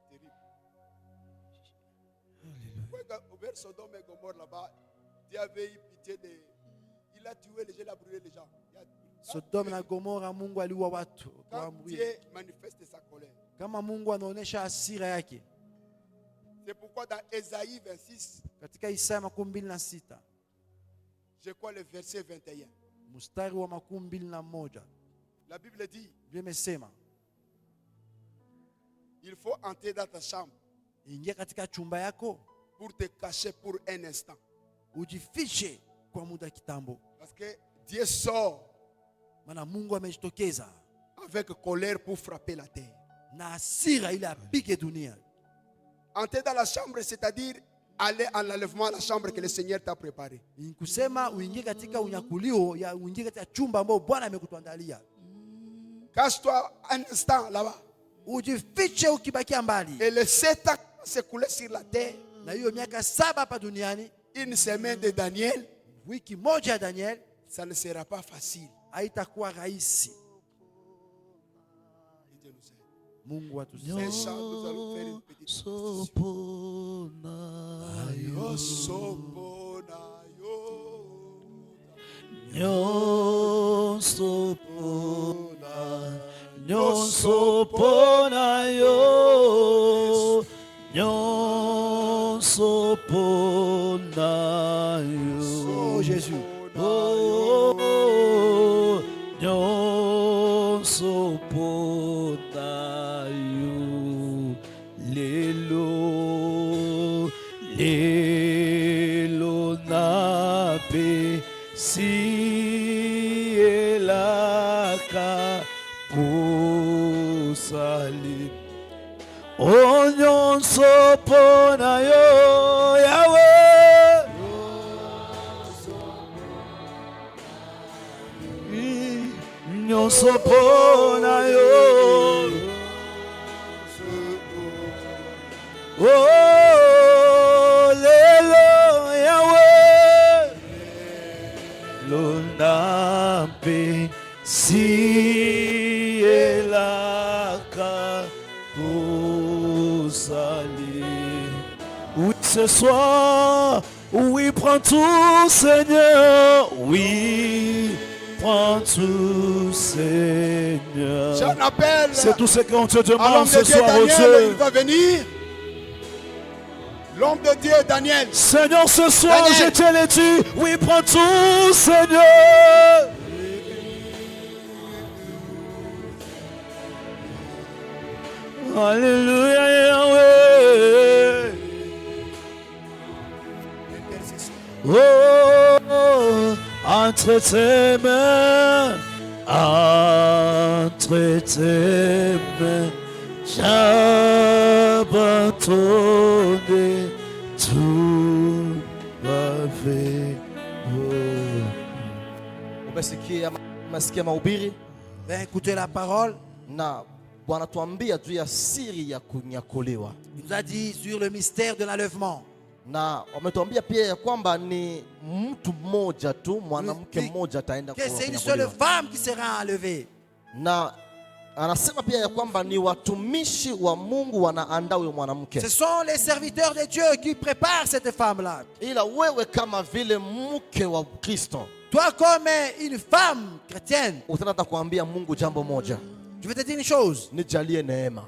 C'est terrible. Au vers Sodome et Gomorrhe là-bas, Dieu avait eu pitié de. Il a tué les gens, il a brûlé les gens. Sodoma na Gomora Mungu aliua watu kwa Quand amri. Dieu manifeste sa colère. Kama Mungu anaonesha hasira yake. C'est pourquoi dans Ésaïe 26, Katika Isaya 26, je crois le verset 21, mstari wa 21, la Bible dit, Biblia imesema, il faut entrer dans ta chambre ingia katika chumba yako pour te cacher pour un instant. ujifiche kwa muda kitambo. Parce que Dieu sort Maana Mungu amejitokeza avec colère pour frapper la terre. na hasira ili apige dunia. Entrer dans la chambre, c'est-à-dire aller en enlèvement à la chambre que le Seigneur t'a préparée. Ni kusema uingie katika unyakulio ya uingie katika chumba ambao Bwana amekutuandalia. Cache-toi un instant là-bas. Ujifiche ukibakia mbali. Et le 7 ans s'écouler sur la terre. Na hiyo miaka 7 hapa duniani, Une semaine de Daniel. wiki moja ya Daniel, ça ne sera pas facile. haitakuwa rahisi. Mungu atusaidie. Ces chants, nous allons faire une petite exposition. Oh Jésus. Lelo nape si elaka pusali onyon sopona yo Yahweh onyon sopona yo oh lelo Yahweh lonampe si elaka pusali. Oui, ce soir, oui, prends tout, Seigneur. Oui, prends tout, Seigneur. J'en appelle. C'est tout ce qu'on te à demande l'homme ce de Dieu soir, oh Daniel, Dieu. il va venir. L'homme de Dieu Daniel. Seigneur, ce soir, Daniel. je te l'ai dit. Oui, prends tout, Seigneur. Alléluia, Yahweh. Oh, entre tes mains, j'abandonne tout avec vous. Umesikia mahubiri Ben, écoutez la parole. na Bwana tuambia juu ya siri ya kunyakuliwa, Il nous a dit sur le mystère de l'enlèvement. na wametuambia pia ya kwamba ni mtu mmoja tu, mwanamke mmoja ataenda Que c'est une seule kunyakuliwa, femme qui sera enlevée. na anasema pia ya kwamba ni watumishi wa Mungu wanaandaa huyo mwanamke, Ce sont les serviteurs de Dieu qui préparent cette femme-là. ila wewe kama vile mke wa Kristo Toi, comme une femme chrétienne, utanataka kuambia Mungu jambo moja, je vais te dire une chose. nijalie neema.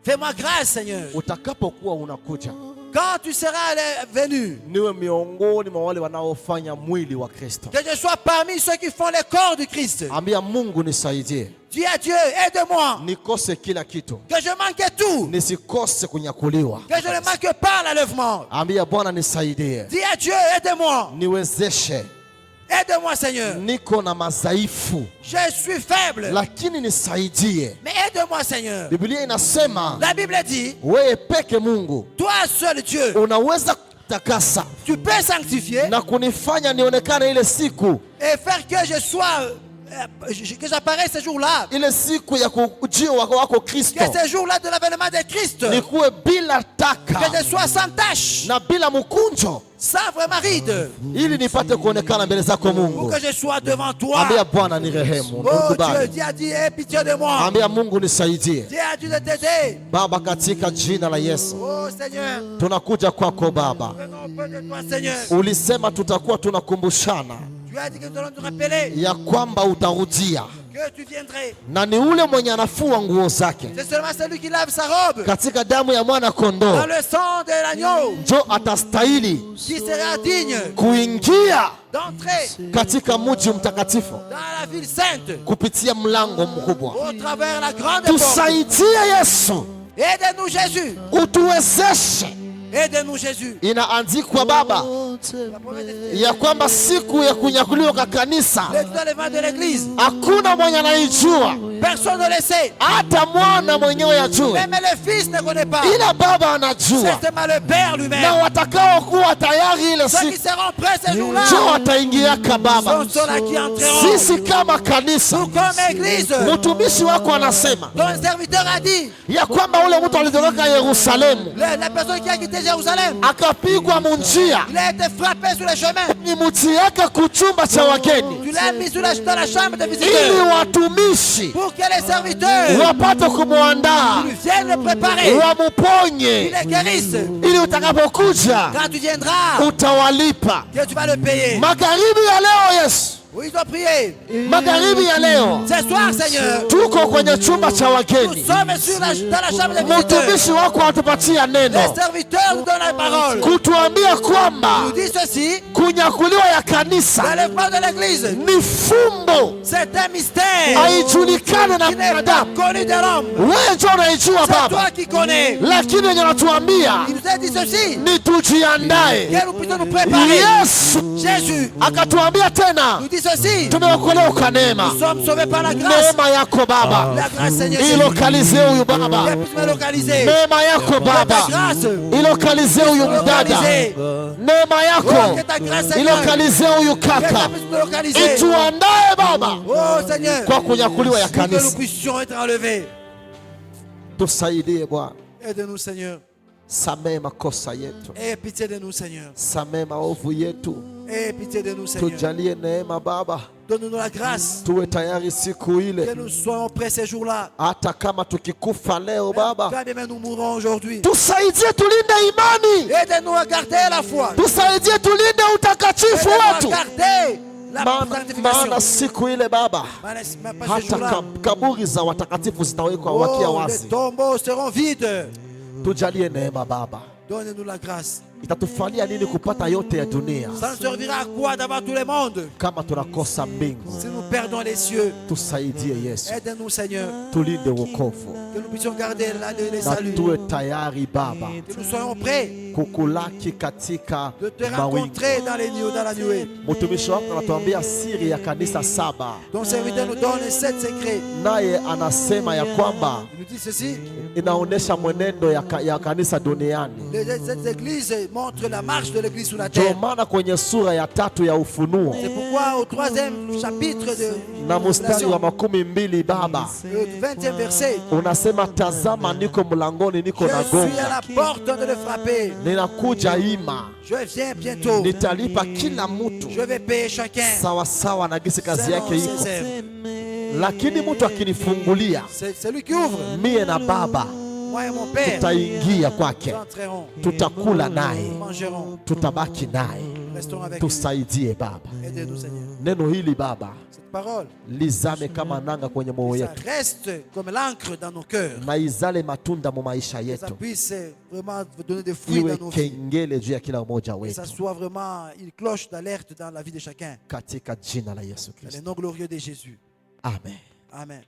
Fais-moi grâce, Seigneur. Utakapokuwa unakuja, Quand tu seras venu, niwe miongoni mwa wale wanaofanya mwili wa Kristo. que je sois parmi ceux qui font le corps du Christ. Ambia Mungu nisaidie, Dis à Dieu, aide-moi. nikose kila kitu, Que je manque tout. nisikose kunyakuliwa. Que je ne manque pas l'enlèvement. Ambia Bwana nisaidie, Dis à Dieu, aide-moi. niwezeshe, Aide-moi, Seigneur. niko na madhaifu, Je suis faible. lakini nisaidie. Mais aide-moi, Seigneur. Biblia inasema La Bible dit, wewe peke Mungu toi seul Dieu, unaweza kutakasa tu peux sanctifier na kunifanya nionekane ile siku, et faire que je sois, que j'apparaisse ce jour-là. ile siku ya ujio wako Kristo, Que ce jour-là de l'avènement de Christ, nikuwe bila que taka je sois sans tache, na bila mkunjo, sans vraiment ride, ili nipate kuonekana mbele zako pour Mungu. que je sois devant toi. Ambia Bwana ni rehemu. Oh Mungu Dieu, Baba, dis à Dieu, aie pitié de moi. ambia Mungu nisaidie. Dis à Dieu de t'aider. Baba, katika jina la Yesu Oh Seigneur, tunakuja kwako Baba. venons auprès de toi, Seigneur. Ulisema tutakuwa tunakumbushana Tu as dit que nous allons nous rappeler ya kwamba utarudia, que tu viendrais. na ni ule mwenye anafua nguo zake C'est seulement celui qui lave sa robe katika damu ya mwana kondoo dans le sang de l'agneau njo atastahili qui sera digne kuingia d'entrer katika mji mtakatifu dans la ville sainte kupitia mlango mkubwa. au travers la grande porte. Tusaidie Yesu, Aide-nous Jésus. utuwezeshe. Aide-nous Jésus. Inaandikwa Baba ya kwamba siku ya kunyakuliwa kwa kanisa Le soulèvement de l'église. hakuna mwenye anaijua Personne ne le sait. hata mwana mwenyewe ajue, Même le fils ne connaît pas. ila baba anajua. C'est seulement le père lui-même. Na watakao kuwa tayari ile Ceux qui siku seront prêts ce jour-là ndio wataingiaka baba. sont ceux-là qui entreront. Sisi kama kanisa, Nous comme église, mtumishi wako anasema dont le serviteur a dit, ya kwamba ule mtu alitoka Yerusalemu la personne qui a quitté Jérusalem, akapigwa munjia, il a été frappé sur le chemin. ni mutiaka kuchumba cha wageni, Tu l'as mis dans la chambre des ili visiteurs watumishi pour que les serviteurs wapate kumwandaa, lui viennent le préparer, ils wamuponye, les guérissent. ili utakapokuja Quand tu viendras, utawalipa. que tu vas le payer. Magharibi ya leo Yesu, Oui, ils ont prié. magharibi ya leo Ce soir, Seigneur, tuko kwenye chumba cha nous wageni. sommes dans la chambre des visiteurs. Mtumishi wako atupatia neno Les serviteurs nous donnent la parole. kutuambia kwamba Nous disent ceci, kunyakuliwa ya kanisa l'enlèvement de l'église, ni fumbo, c'est un mystère haijulikane na qui n'est pas binadamu. connu de l'homme. Wewe ndio unaijua C'est Baba, toi qui connais. lakini yenye natuambia Il nous a dit ceci, ni tujiandae. que nous puissions nous préparer. Yesu Jésus akatuambia tena, nous dit ceci, tumeokolewa kwa neema. nous sommes sauvés par la grâce. Neema yako Baba La grâce, Seigneur Jésus. ilokalize huyu baba, Que puisse me localiser. neema yako Ta Baba grâce. ilokalize huyu mdada, neema yako Que ta grâce, Seigneur. ilokalize huyu Que kaka, tu puisses me localiser. ituandae Baba Oh Seigneur, kwa kunyakuliwa ya pour que nous kanisa. puissions être enlevés. Tusaidie Bwana, Aide-nous, Seigneur. samehe makosa yetu, Aie pitié de nous, Seigneur. samehe maovu yetu, Aie pitié de nous, Seigneur. tujalie neema Baba, Donne-nous la grâce tuwe tayari siku que ile, nous soyons prêts ces jours-là. hata kama tukikufa leo Baba. Quand bien même nous mourrons aujourd'hui. Tusaidie tulinde imani, Aide-nous à garder la foi. tusaidie tulinde utakatifu Aide-nous à wetu, garder la maana sanctification. siku ile Baba, Mais pas ce hata jour-là. kaburi za watakatifu zitawekwa wakia Oh, les wazi. tombeaux seront vides. Tujalie neema Baba. Donne-nous la grâce. Itatufalia nini kupata yote ya dunia Ça nous servira à quoi d'avoir tout le monde kama tunakosa mbingu? si nous perdons les cieux? Tusaidie Yesu, Aide-nous, Seigneur, tulinde wokovu que nous puissions garder les na saluts. tuwe tayari Baba Que nous soyons prêts kukulaki katika de te mawingu. rencontrer dans les nuées, dans la nuée. Mtumishi wako anatuambia siri ya kanisa saba, Ton serviteur nous donne les 7 secrets. naye anasema ya kwamba Il nous dit ceci, inaonyesha mwenendo ya kanisa duniani. les 7 églises montrent la marche de l'église sur la Ndio terre. maana kwenye sura ya 3 ya Ufunuo C'est pourquoi au 3e chapitre de na mstari wa Révélation, 12 Baba le 20e verset, unasema, tazama niko mlangoni, niko je suis à nagonga, la porte de le frapper. ninakuja ima, Je viens bientôt. nitalipa kila mtu Je vais payer chacun sawa sawa na gisi kazi selon yake ses iko. œuvres. Lakini mtu akinifungulia C'est lui qui ouvre. mie na Baba Moi et mon Père, tutaingia kwake, nous entrerons, tutakula nous naye, mangerons, tutabaki naye. nous resterons avec lui. Tusaidie Baba, Aide-nous, Seigneur. neno hili Baba Cette parole, lizame kama nanga kwenye moyo ça yetu, reste comme l'encre dans nos cœurs. na izale matunda mu maisha Que ça yetu, puisse vraiment donner des fruits iwe dans nos vies. kengele juu ya kila mmoja Que ça wetu, soit vraiment une cloche d'alerte dans la vie de chacun. katika jina la Yesu Dans le Kristo, nom glorieux de Jésus. amen. Amen.